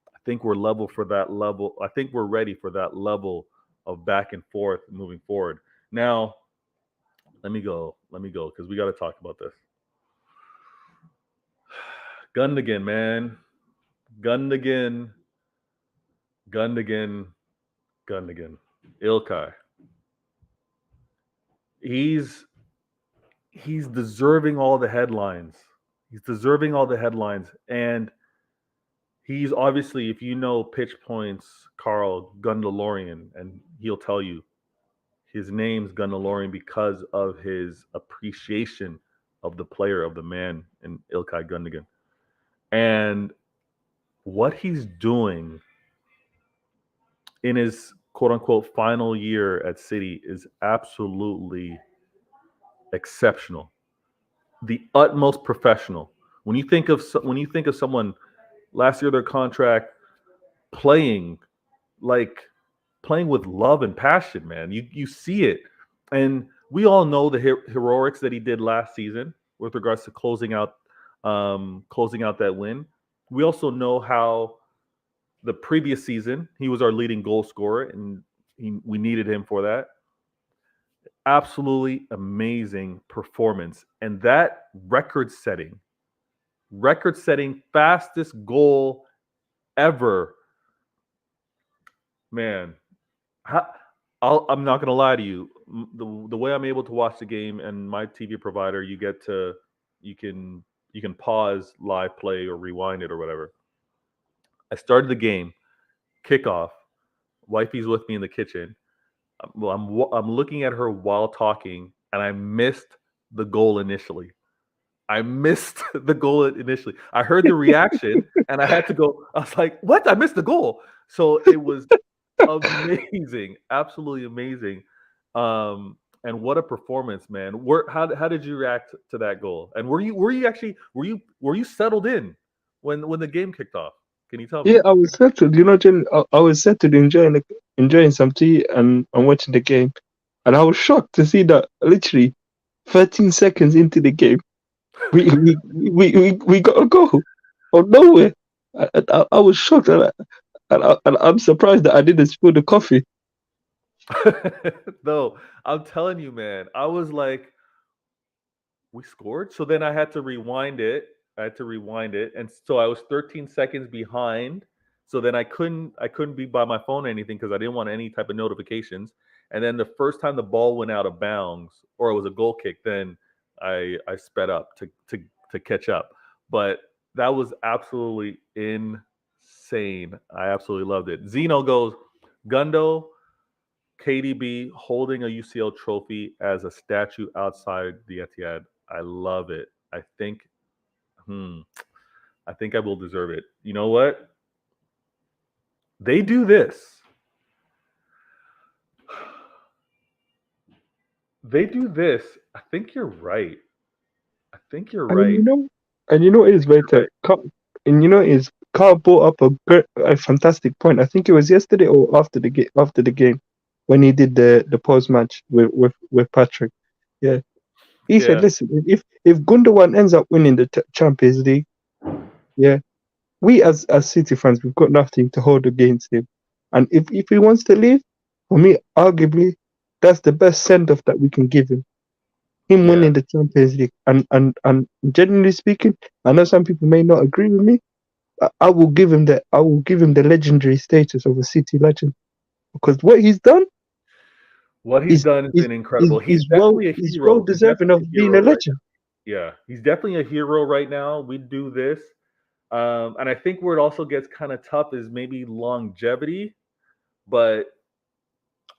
I think we're level for that level. I think we're ready for that level of back and forth moving forward. Now, let me go because we got to talk about this. Gundogan, man. Gundogan. Ilkay. He's deserving all the headlines. And he's obviously, if you know Pitch Point's Carl Gundelorian, and he'll tell you his name's Gundelorian because of his appreciation of the player, of the man in Ilkay Gundogan. And what he's doing in his quote-unquote final year at City is absolutely exceptional. The utmost professional. When you think of someone last year, their contract, playing with love and passion, man. You see it. And we all know the heroics that he did last season with regards to closing out that win. We also know how the previous season he was our leading goal scorer, and we needed him for that. Absolutely amazing performance, and that record-setting fastest goal ever. Man, I'm not gonna lie to you. The way I'm able to watch the game and my TV provider, you can pause live play or rewind it or whatever. I started the game, kickoff. Wifey's with me in the kitchen. I'm looking at her while talking, and I missed the goal initially. I heard the reaction, and I had to go. I was like, "What? I missed the goal!" So it was amazing, absolutely amazing. And what a performance, man! How did you react to that goal? And were you settled in when the game kicked off? Can you tell me? Yeah, I was settled. You know, Jen, I was settled, enjoying some tea and watching the game. And I was shocked to see that literally 13 seconds into the game, we got a goal from nowhere. I was shocked, and I'm surprised that I didn't spill the coffee. No, I'm telling you, man. I was like, we scored. So then I had to rewind it. And so I was 13 seconds behind. So then I couldn't be by my phone or anything because I didn't want any type of notifications. And then the first time the ball went out of bounds or it was a goal kick, then I sped up to catch up. But that was absolutely insane. I absolutely loved it. Zeno goes, Gundo, KDB holding a UCL trophy as a statue outside the Etihad. I love it. I think I will deserve it. You know what? They do this. They do this. I think you're right. I think you're And right. it is right there. And it is Carl brought up a fantastic point. I think it was yesterday or after the game when he did the post match with Patrick. Yeah, he said, Yeah. "Listen, if Gundogan ends up winning the Champions League, yeah, we as City fans, we've got nothing to hold against him. And if he wants to leave, for me, arguably, that's the best send off that we can give him. Him Yeah. winning the Champions League. And generally speaking, I know some people may not agree with me. I will give him the legendary status of a City legend because what he's done What he's is done has is been incredible. He's well definitely a is well hero. He's deserving definitely of a being a hero right legend. now. Yeah. He's definitely a hero right now. We do this. And I think where it also gets kind of tough is maybe longevity, but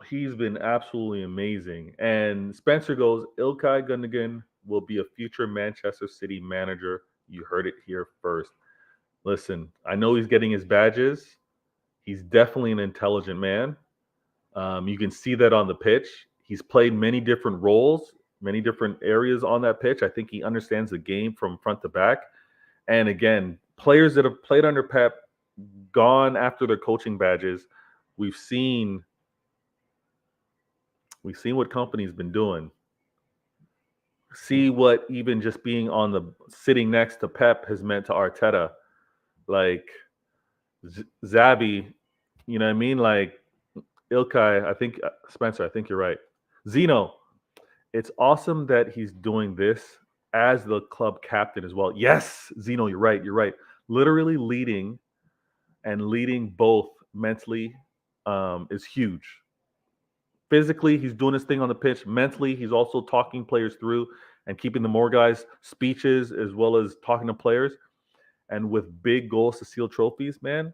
he's been absolutely amazing. And Spencer goes, Ilkay Gundogan will be a future Manchester City manager. You heard it here first. Listen, I know he's getting his badges. He's definitely an intelligent man. You can see that on the pitch. He's played many different roles, many different areas on that pitch. I think he understands the game from front to back. And again, players that have played under Pep, gone after their coaching badges, we've seen what Kompany's been doing. See what even just being on the sitting next to Pep has meant to Arteta. Like Zabi, you know what I mean? Like Ilkay, I think Spencer, I think you're right. Zeno, it's awesome that he's doing this as the club captain as well. Yes, Zeno, you're right. You're right. Literally leading both mentally is huge. Physically, he's doing his thing on the pitch. Mentally, he's also talking players through and keeping the more guys' speeches as well as talking to players. And with big goals to seal trophies, man,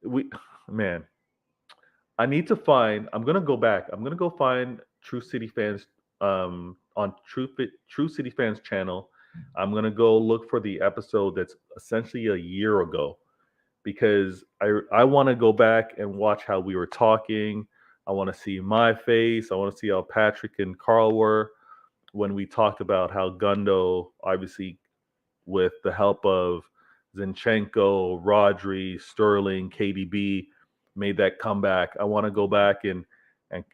we man, I need to find. I'm gonna go back. I'm gonna go find True City Fans on True City Fans channel. I'm gonna go look for the episode that's essentially a year ago because I want to go back and watch how we were talking. I want to see my face. I want to see how Patrick and Carl were when we talked about how Gundo, obviously, with the help of Zinchenko, Rodri, Sterling, KDB, made that comeback. I want to go back and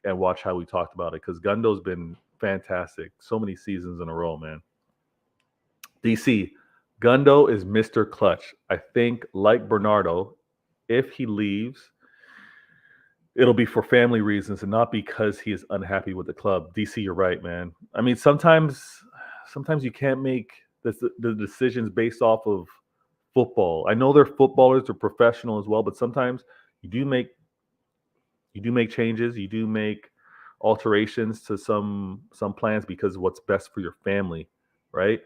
watch how we talked about it because Gundo's been fantastic. So many seasons in a row, man. DC, Gundo is Mr. Clutch. I think, like Bernardo, if he leaves, it'll be for family reasons and not because he is unhappy with the club. DC, you're right, man. I mean, sometimes you can't make the decisions based off of football. I know they're footballers, they're professional as well, but sometimes you do make changes, you do make alterations to some plans because what's best for your family, right?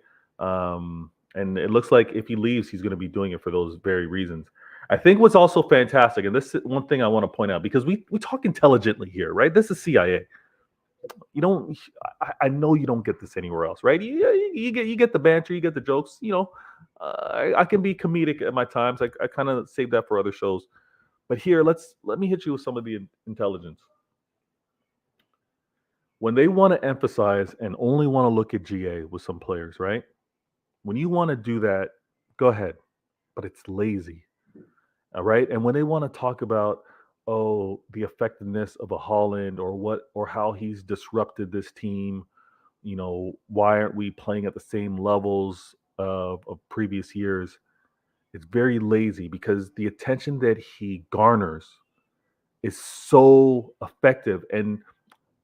And it looks like if he leaves, he's going to be doing it for those very reasons. I think what's also fantastic, and this is one thing I want to point out because we talk intelligently here, right? This is CIA. You don't. I know you don't get this anywhere else, right? You get the banter, you get the jokes. I can be comedic at my times. I kind of save that for other shows. But here, let me hit you with some of the intelligence. When they want to emphasize and only want to look at GA with some players, right? When you want to do that, go ahead, but it's lazy. All right. And when they want to talk about the effectiveness of a Holland or how he's disrupted this team. Why aren't we playing at the same levels of previous years? It's very lazy because the attention that he garners is so effective. And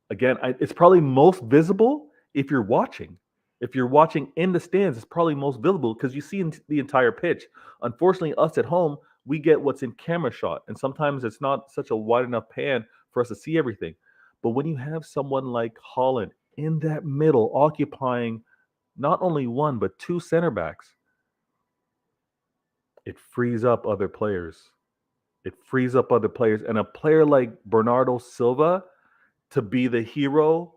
again, it's probably most visible if you're watching. If you're watching in the stands, it's probably most visible because you see the entire pitch. Unfortunately, us at home, we get what's in camera shot, and sometimes it's not such a wide enough pan for us to see everything. But when you have someone like Holland in that middle, occupying not only one but two center backs, it frees up other players. It frees up other players, and a player like Bernardo Silva to be the hero,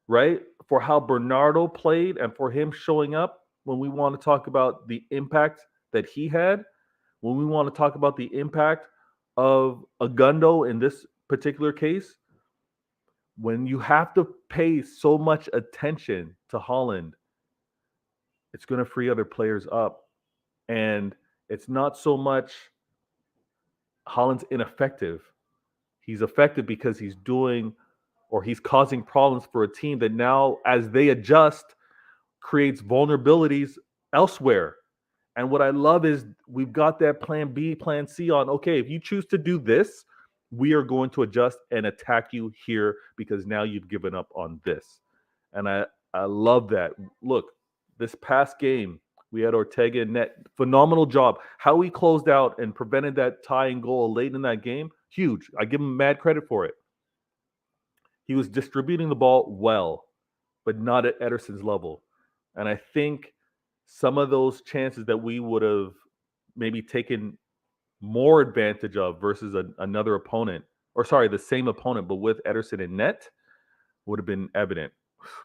right? For how Bernardo played and for him showing up when we want to talk about the impact that he had, when we want to talk about the impact of Agundo in this particular case, when you have to pay so much attention to Holland, it's going to free other players up. And it's not so much Holland's ineffective. He's effective because he's doing or he's causing problems for a team that now, as they adjust, creates vulnerabilities elsewhere. And what I love is we've got that plan B, plan C on, okay, if you choose to do this, we are going to adjust and attack you here because now you've given up on this. And I love that. Look, this past game, we had Ortega in net. Phenomenal job. How he closed out and prevented that tying goal late in that game, huge. I give him mad credit for it. He was distributing the ball well, but not at Ederson's level. And I think some of those chances that we would have maybe taken more advantage of versus another opponent, or sorry, the same opponent, but with Ederson in net, would have been evident.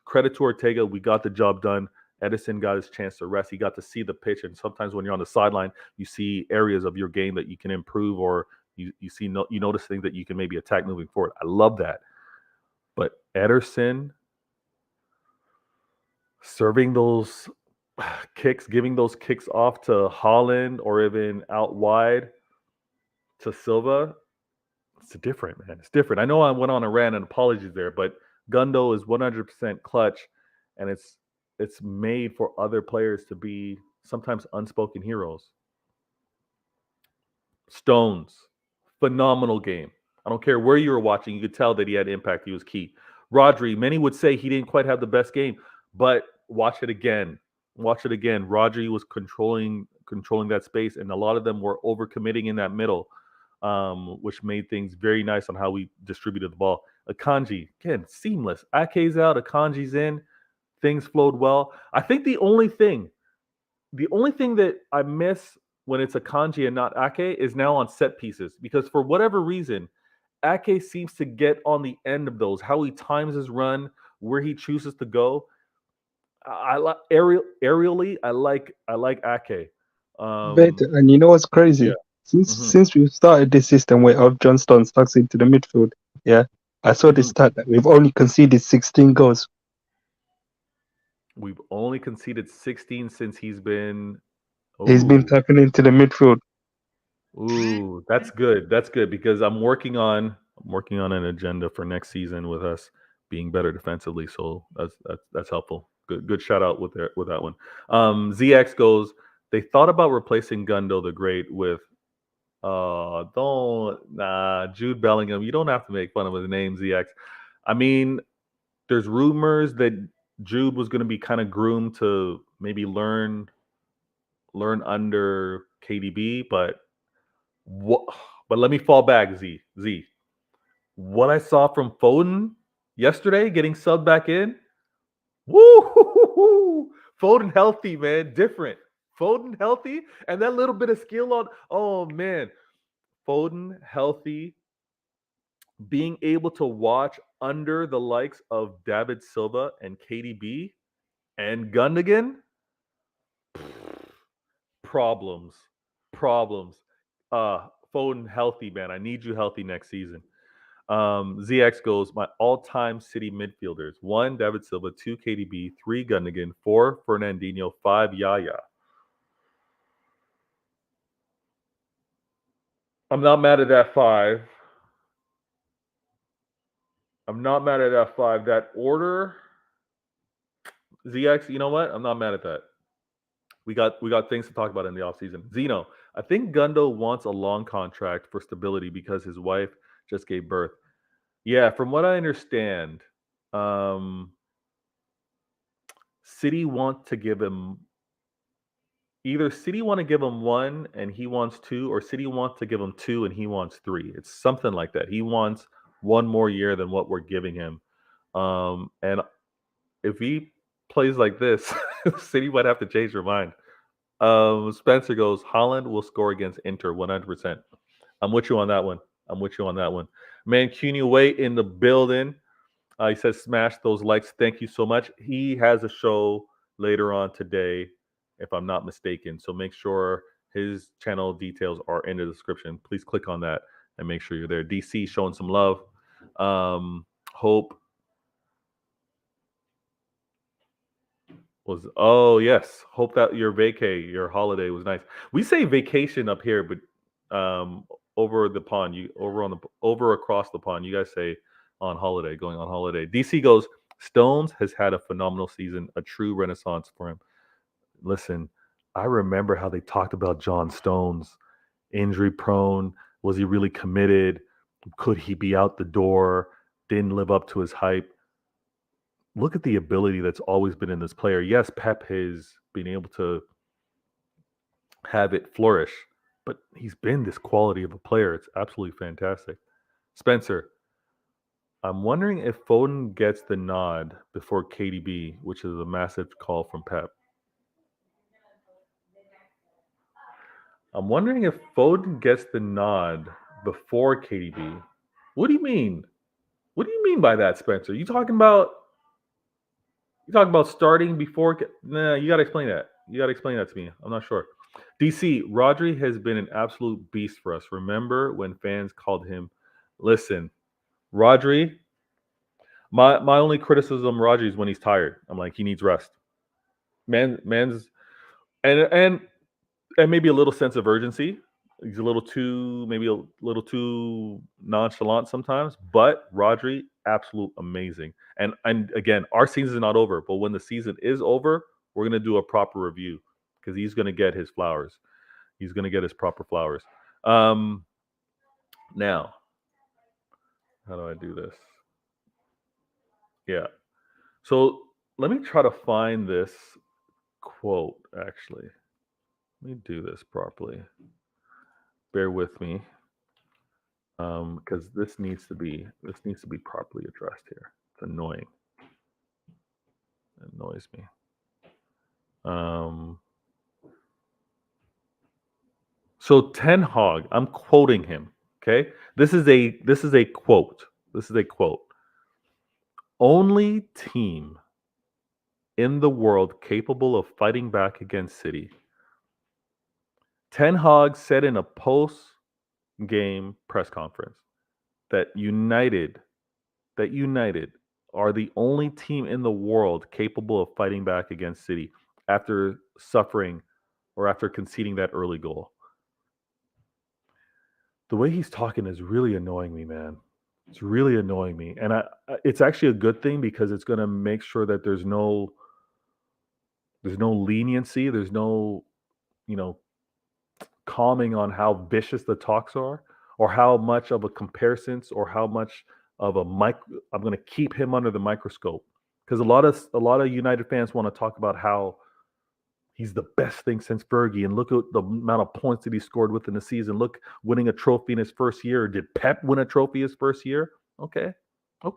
Credit to Ortega. We got the job done. Ederson got his chance to rest. He got to see the pitch. And sometimes when you're on the sideline, you see areas of your game that you can improve, or you notice things that you can maybe attack moving forward. I love that. But Ederson serving those kicks, giving those kicks off to Holland or even out wide to Silva, it's different, man. It's different. I know I went on a rant and apologies there, but Gundo is 100% clutch, and it's made for other players to be sometimes unspoken heroes. Stones, phenomenal game. I don't care where you were watching, you could tell that he had impact. He was key. Rodri, many would say he didn't quite have the best game, but watch it again. Watch it again. Rodri was controlling that space, and a lot of them were overcommitting in that middle, which made things very nice on how we distributed the ball. Akanji, again, seamless. Ake's out, Akanji's in. Things flowed well. I think the only thing that I miss when it's Akanji and not Ake is now on set pieces, because for whatever reason, Ake seems to get on the end of those. How he times his run, where he chooses to go. I like aerially. I like Ake. And you know what's crazy? Yeah. Since we've started this system where John Stones tucks into the midfield, I saw this stat that we've only conceded 16 goals. We've only conceded 16 since he's been. He's been tucking into the midfield. Ooh, that's good. That's good because I'm working on an agenda for next season with us being better defensively. So that's helpful. Good shout out with that one. ZX goes. They thought about replacing Gundo the Great with Jude Bellingham. You don't have to make fun of his name, ZX. I mean, there's rumors that Jude was going to be kind of groomed to maybe learn under KDB, but let me fall back, Z. What I saw from Foden yesterday, getting subbed back in, woo! Foden healthy, man, different. Foden healthy, and that little bit of skill on. Oh man, Foden healthy, being able to watch under the likes of David Silva and KDB and Gundogan. Problems. Foden healthy, man. I need you healthy next season. ZX goes, my all-time City midfielders: 1, David Silva; 2, KDB; 3, Gundogan; 4, Fernandinho; 5, Yaya. I'm not mad at that 5. I'm not mad at that 5. That order, ZX, you know what? I'm not mad at that. We got things to talk about in the offseason. Zeno, I think Gundo wants a long contract for stability because his wife just gave birth. Yeah, from what I understand, City want to give him either City want to give him 1 and he wants 2, or City want to give him 2 and he wants 3. It's something like that. He wants 1 more year than what we're giving him. And if he plays like this, City might have to change their mind. Spencer goes, Holland will score against Inter 100%. I'm with you on that one. Mancunian Way in the building. He says, smash those likes. Thank you so much. He has a show later on today, if I'm not mistaken. So make sure his channel details are in the description. Please click on that and make sure you're there. DC showing some love. Hope was, oh yes, hope that your holiday was nice. We say vacation up here, but over the pond, over across the pond, you guys say on holiday, going on holiday. DC goes, Stones has had a phenomenal season, a true renaissance for him. Listen, I remember how they talked about John Stones, injury prone. Was he really committed? Could he be out the door? Didn't live up to his hype. Look at the ability that's always been in this player. Yes, Pep has been able to have it flourish, but he's been this quality of a player. It's absolutely fantastic. Spencer, I'm wondering if Foden gets the nod before KDB, which is a massive call from Pep. I'm wondering if Foden gets the nod before KDB. What do you mean? What do you mean by that, Spencer? You talking about starting before? Nah, you got to explain that. You got to explain that to me. I'm not sure. DC, Rodri has been an absolute beast for us. Remember when fans called him? Listen, Rodri. My only criticism, Rodri, is when he's tired. I'm like, he needs rest. Man's and maybe a little sense of urgency. He's maybe a little too nonchalant sometimes. But Rodri, absolute amazing. And again, our season is not over. But when the season is over, we're gonna do a proper review because he's gonna get his flowers. He's gonna get his proper flowers. Now, how do I do this? Yeah. So let me try to find this quote. Actually, let me do this properly. Bear with me, because this needs to be properly addressed here. It's annoying. It annoys me. So Ten Hag, I'm quoting him. Okay, this is a quote. This is a quote. Only team in the world capable of fighting back against City. Ten Hag said in a post-game press conference that United are the only team in the world capable of fighting back against City after suffering or after conceding that early goal. The way he's talking is really annoying me, man. It's really annoying me. And it's actually a good thing because it's going to make sure that there's no leniency, there's no, calming on how vicious the talks are or how much of a comparisons or how much of a I'm going to keep him under the microscope because a lot of United fans want to talk about how he's the best thing since Fergie and look at the amount of points that he scored within the season. Look, winning a trophy in his first year. Did Pep win a trophy his first year? Okay. You're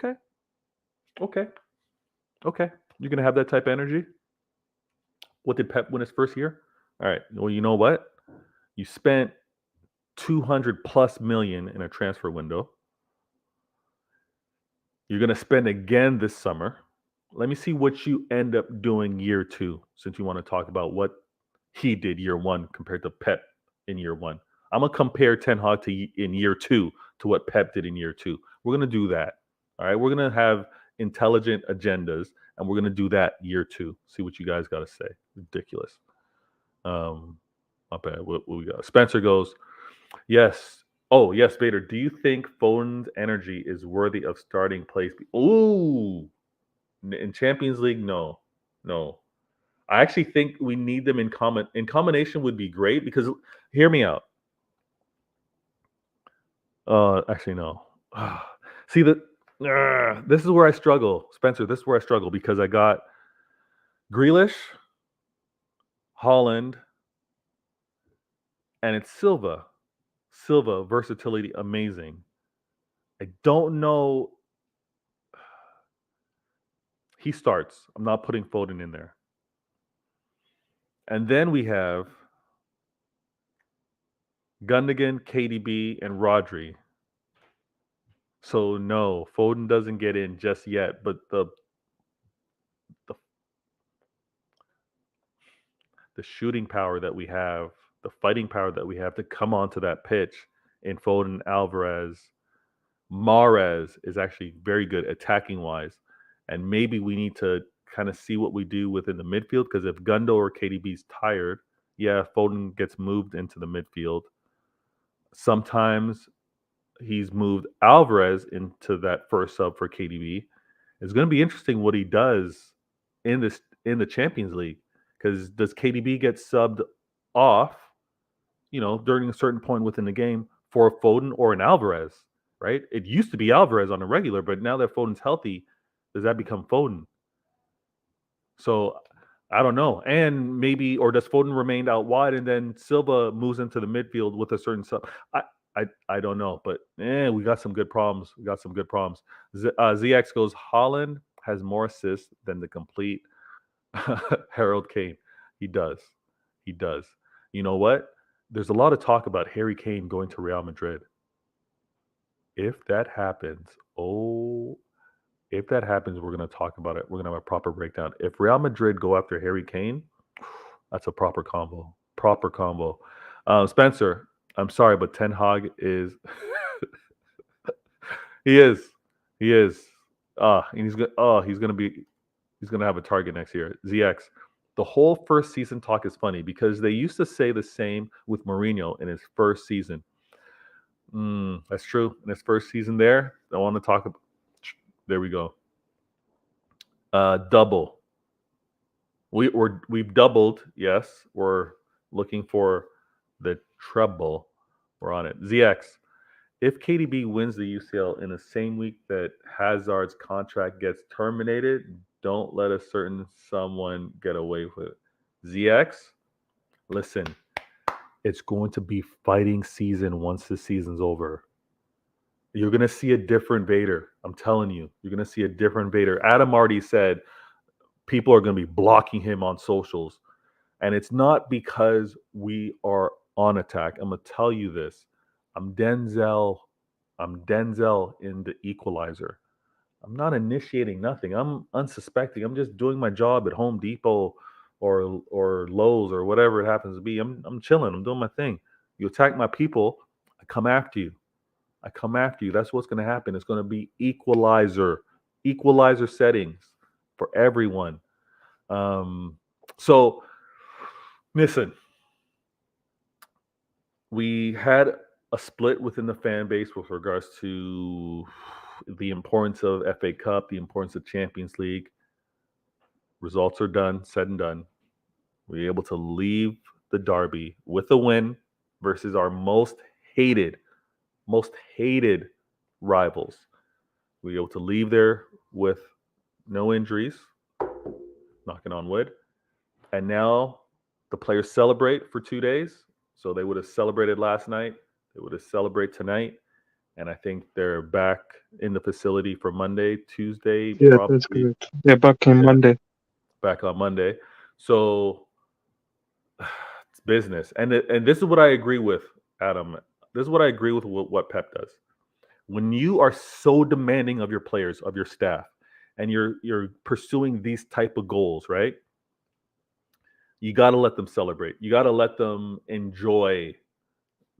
going to have that type of energy? What did Pep win his first year? All right. Well, you know what? You spent 200 plus million in a transfer window. You're going to spend again this summer. Let me see what you end up doing year 2, since you want to talk about what he did year 1 compared to Pep in year 1. I'm going to compare Ten Hag in year 2 to what Pep did in year 2. We're going to do that. All right. We're going to have intelligent agendas, and we're going to do that year 2. See what you guys got to say. Ridiculous. Not bad. What we got? Spencer goes, yes, Oh, yes, Vader. Do you think Foden's energy is worthy of starting place? Ooh, in Champions League, no, no. I actually think we need them in combination would be great because hear me out. Actually, no. See this is where I struggle, Spencer. This is where I struggle because I got Grealish, Holland, and it's Silva. Silva versatility amazing. I don't know. He starts. I'm not putting Foden in there. And then we have Gundogan, KDB, and Rodri. So no, Foden doesn't get in just yet. But the shooting power that we have, the fighting power that we have to come onto that pitch in Foden, Alvarez, Mahrez is actually very good attacking wise. And maybe we need to kind of see what we do within the midfield because if Gundo or KDB's tired, yeah, Foden gets moved into the midfield. Sometimes he's moved Alvarez into that first sub for KDB. It's going to be interesting what he does in the Champions League because does KDB get subbed off, during a certain point within the game for a Foden or an Alvarez, right? It used to be Alvarez on a regular, but now that Foden's healthy, does that become Foden? So I don't know. And maybe, or does Foden remain out wide and then Silva moves into the midfield with a certain sub? I don't know, but we got some good problems. We got some good problems. ZX goes, Holland has more assists than the complete Harold Kane. He does. He does. You know what? There's a lot of talk about Harry Kane going to Real Madrid. If that happens, we're going to talk about it. We're going to have a proper breakdown. If Real Madrid go after Harry Kane, that's a proper combo. Proper combo. Spencer, I'm sorry, but Ten Hag is he is. And he's gonna have a target next year. ZX. The whole first season talk is funny because they used to say the same with Mourinho in his first season. That's true. In his first season there, I want to talk about. There we go. Double. We've doubled. Yes, we're looking for the treble. We're on it. ZX. If KDB wins the UCL in the same week that Hazard's contract gets terminated, don't let a certain someone get away with it. ZX, listen, it's going to be fighting season once the season's over. You're going to see a different Vader. I'm telling you, you're going to see a different Vader. Adam already said people are going to be blocking him on socials. And it's not because we are on attack. I'm going to tell you this. I'm Denzel in The Equalizer. I'm not initiating nothing. I'm unsuspecting. I'm just doing my job at Home Depot or Lowe's or whatever it happens to be. I'm chilling. I'm doing my thing. You attack my people, I come after you. That's what's going to happen. It's going to be equalizer settings for everyone. So listen, we had a split within the fan base with regards to the importance of FA Cup, the importance of Champions League. Results are done, said and done. We were able to leave the derby with a win versus our most hated rivals. We were able to leave there with no injuries, knocking on wood. And now the players celebrate for 2 days. So they would have celebrated last night. They would have celebrated tonight. And I think they're back in the facility for Monday, Tuesday. Yeah, that's correct. They're back on Monday. Back on Monday. So it's business. And this is what I agree with, Adam. This is what I agree with what Pep does. When you are so demanding of your players, of your staff, and you're pursuing these type of goals, right? You got to let them celebrate. You got to let them enjoy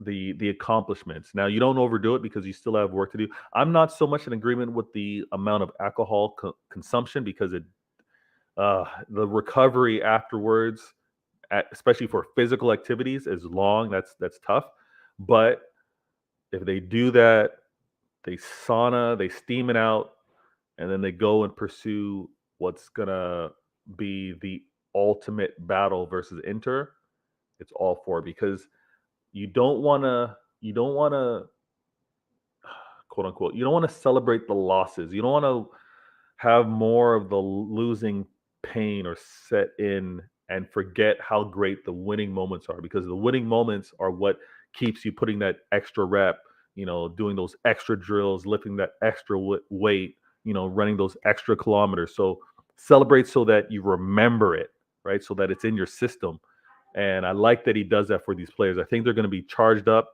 the accomplishments. Now, you don't overdo it because you still have work to do. I'm not so much in agreement with the amount of alcohol consumption because the recovery afterwards, especially for physical activities, is long. That's tough. But If they do that, they steam it out, and then they go and pursue what's gonna be the ultimate battle versus Inter. It's all for it, because you don't wanna quote unquote, you don't want to celebrate the losses. You don't want to have more of the losing pain or set in and forget how great the winning moments are, because the winning moments are what keeps you putting that extra rep, doing those extra drills, lifting that extra weight, running those extra kilometers. So celebrate so that you remember it, right? So that it's in your system. And I like that he does that for these players. I think they're going to be charged up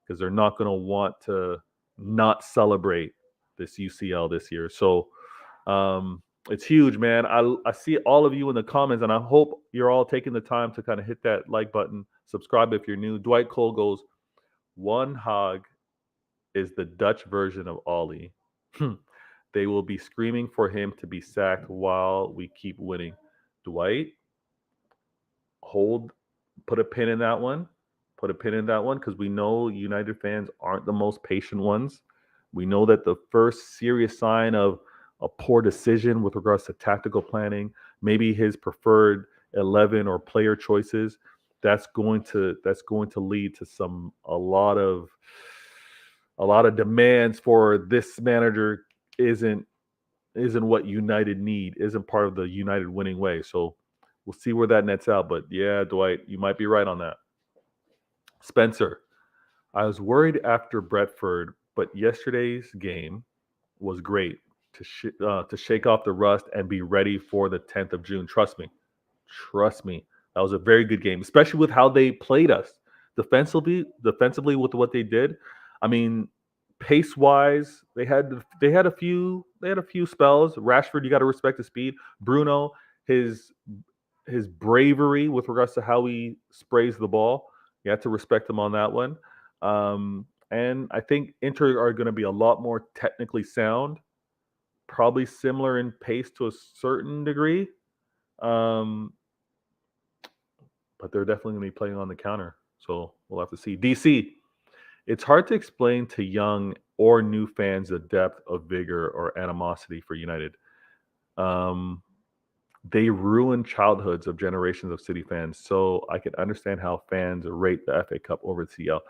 because they're not going to want to not celebrate this UCL this year. So it's huge, man. I see all of you in the comments, and I hope you're all taking the time to kind of hit that like button, subscribe if you're new. Dwight Cole goes, one hog is the Dutch version of Ollie. They will be screaming for him to be sacked while we keep winning. Dwight, put a pin in that one. Put a pin in that one, because we know United fans aren't the most patient ones. We know that the first serious sign of a poor decision with regards to tactical planning, maybe his preferred 11 or player choices, that's going to lead to a lot of demands for this manager isn't what United need, isn't part of the United winning way. So we'll see where that nets out. But yeah, Dwight, you might be right on that. Spencer, I was worried after Brentford, but yesterday's game was great to shake off the rust and be ready for the 10th of June. Trust me. That was a very good game, especially with how they played us defensively with what they did. I mean, pace wise, they had a few spells. Rashford, you got to respect his speed. Bruno, his bravery with regards to how he sprays the ball, you have to respect him on that one. And I think Inter are going to be a lot more technically sound, probably similar in pace to a certain degree. But they're definitely going to be playing on the counter. So we'll have to see. DC, it's hard to explain to young or new fans the depth of vigor or animosity for United. They ruin childhoods of generations of City fans. So I can understand how fans rate the FA Cup over the CL.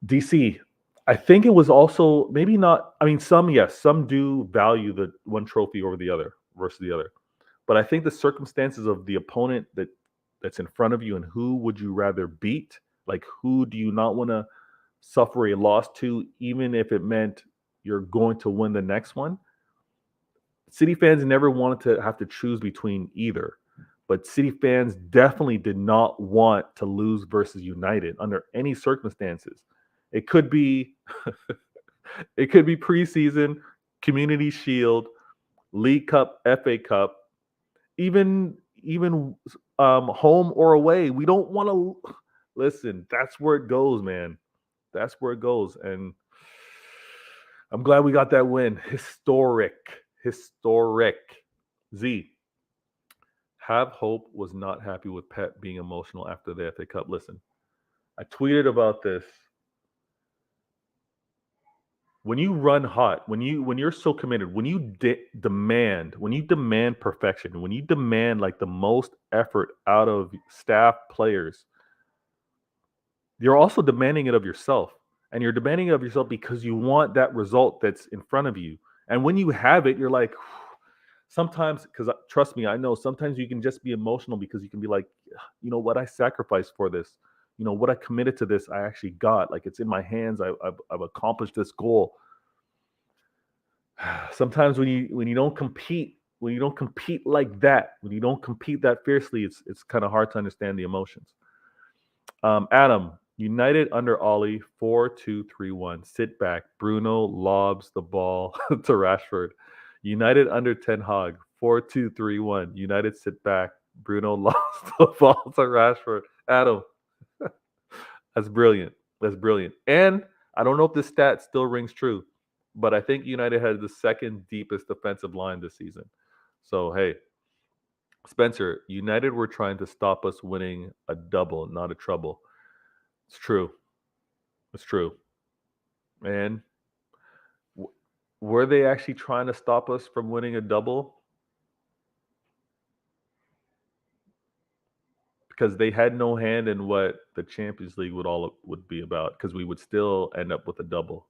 DC, I think it was also maybe not. I mean, some do value the one trophy over the other versus the other. But I think the circumstances of the opponent that's in front of you and who would you rather beat, like who do you not want to suffer a loss to, even if it meant you're going to win the next one. City fans never wanted to have to choose between either. But City fans definitely did not want to lose versus United under any circumstances. It could be preseason, Community Shield, League Cup, FA Cup, even home or away. We don't want to listen. That's where it goes, man. That's where it goes, and I'm glad we got that win. Historic. Z. Have Hope was not happy with Pep being emotional after the FA Cup. Listen, I tweeted about this. When you run hot, when you're so committed, when you demand perfection, when you demand like the most effort out of staff players, you're also demanding it of yourself. And you're demanding it of yourself because you want that result that's in front of you. And when you have it, you're like, sometimes, because trust me, I know sometimes you can just be emotional because you can be like, you know what, I sacrificed for this. You know what I committed to this, I actually got. Like it's in my hands. I've accomplished this goal. Sometimes when you don't compete, like that, when you don't compete that fiercely, it's kind of hard to understand the emotions. Adam, United under Ollie, 4-2-3-1. Sit back. Bruno lobs the ball to Rashford. United under Ten Hag, 4-2-3-1. United sit back. Bruno lobs the ball to Rashford. Adam, that's brilliant. And I don't know if this stat still rings true, but I think United had the second deepest defensive line this season. So, hey, Spencer, United were trying to stop us winning a double, not a trouble. It's true. And were they actually trying to stop us from winning a double? Because they had no hand in what the Champions League would be about, because we would still end up with a double.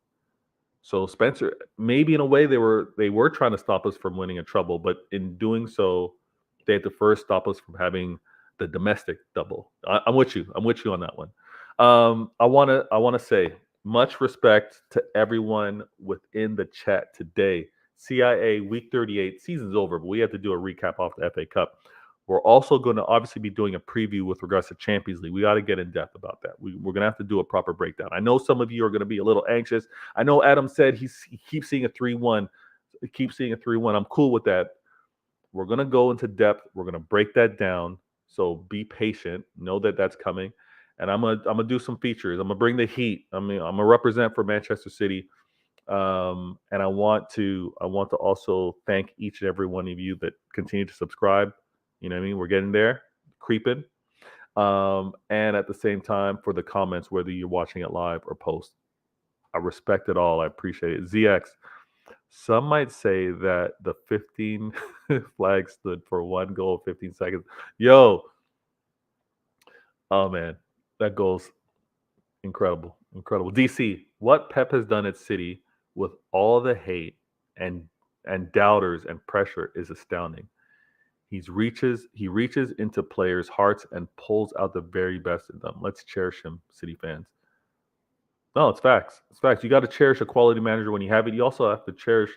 So Spencer, maybe in a way they were trying to stop us from winning a treble, but in doing so, they had to first stop us from having the domestic double. I'm with you. I'm with you on that one. I wanna say much respect to everyone within the chat today. CIA Week 38 season's over, but we have to do a recap off the FA Cup. We're also going to obviously be doing a preview with regards to Champions League. We got to get in depth about that. We're going to have to do a proper breakdown. I know some of you are going to be a little anxious. I know Adam said he keeps seeing a 3-1. He keeps seeing a 3-1. I'm cool with that. We're going to go into depth. We're going to break that down. So be patient. Know that that's coming. And I'm gonna do some features. I'm gonna bring the heat. I'm gonna represent for Manchester City. And I want to also thank each and every one of you that continue to subscribe. You know what I mean? We're getting there, creeping. And at the same time, for the comments, whether you're watching it live or post, I respect it all. I appreciate it. ZX, some might say that the 15 flag stood for 1 goal, 15 seconds. Yo, oh man, that goal's incredible. Incredible. DC, what Pep has done at City with all the hate and doubters and pressure is astounding. He reaches into players' hearts and pulls out the very best in them. Let's cherish him, City fans. No, it's facts. It's facts. You got to cherish a quality manager when you have it. You also have to cherish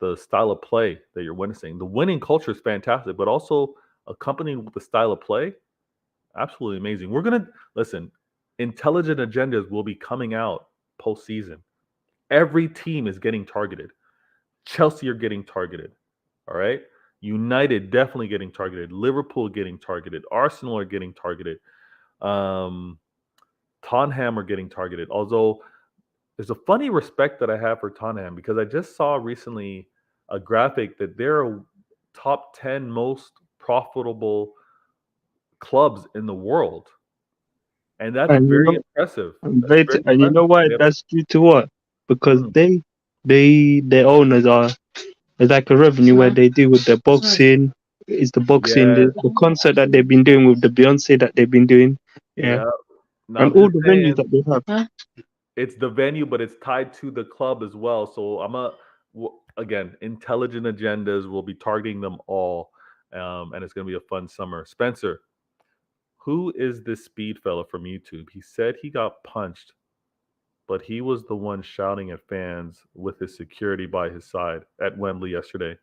the style of play that you're witnessing. The winning culture is fantastic, but also accompanied with the style of play, absolutely amazing. We're going to, listen, intelligent agendas will be coming out postseason. Every team is getting targeted. Chelsea are getting targeted. All right? United definitely getting targeted. Liverpool getting targeted. Arsenal are getting targeted. Tottenham are getting targeted. Although there's a funny respect that I have for Tottenham, because I just saw recently a graphic that they're top 10 most profitable clubs in the world. And that's And very impressive. and, That's very and you know why impressive. that's due to what? Because Mhm. their owners are, it's like a revenue where they do with the boxing. It's the boxing, Yeah, the concert that they've been doing with the Beyonce that they've been doing. Yeah. yeah. No, And I'm all just the venues saying that they have. it's the venue, but it's tied to the club as well. So again, intelligent agendas will be targeting them all, and it's going to be a fun summer. Spencer, who is this speed fella from YouTube? He said he got punched, but he was the one shouting at fans with his security by his side at Wembley yesterday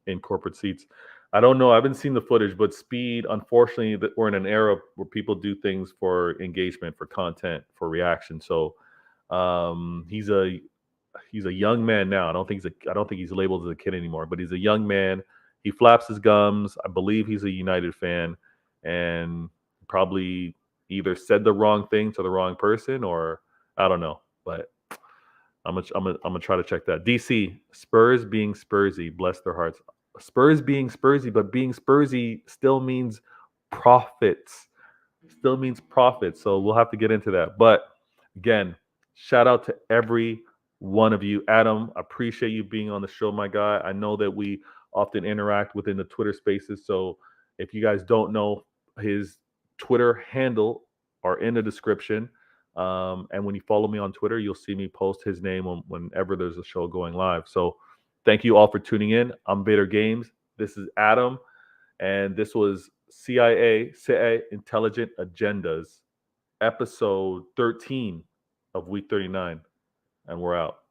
in corporate seats. I don't know. I haven't seen the footage, but Speed, unfortunately, that we're in an era where people do things for engagement, for content, for reaction. So he's a young man now. I don't think he's labeled as a kid anymore, but he's a young man. He flaps his gums. I believe he's a United fan, and probably either said the wrong thing to the wrong person, or I don't know. But I'm gonna try to check that. DC, Spurs being Spursy, bless their hearts. Spurs being Spursy, but being Spursy still means profits. Still means profits. So we'll have to get into that. But again, shout out to every one of you. Adam, appreciate you being on the show, my guy. I know that we often interact within the Twitter spaces. So if you guys don't know, his Twitter handle are in the description. And when you follow me on Twitter, you'll see me post his name whenever there's a show going live. So thank you all for tuning in. I'm Vader Games. This is Adam. And this was CIA Intelligent Agendas, episode 13 of week 39. And we're out.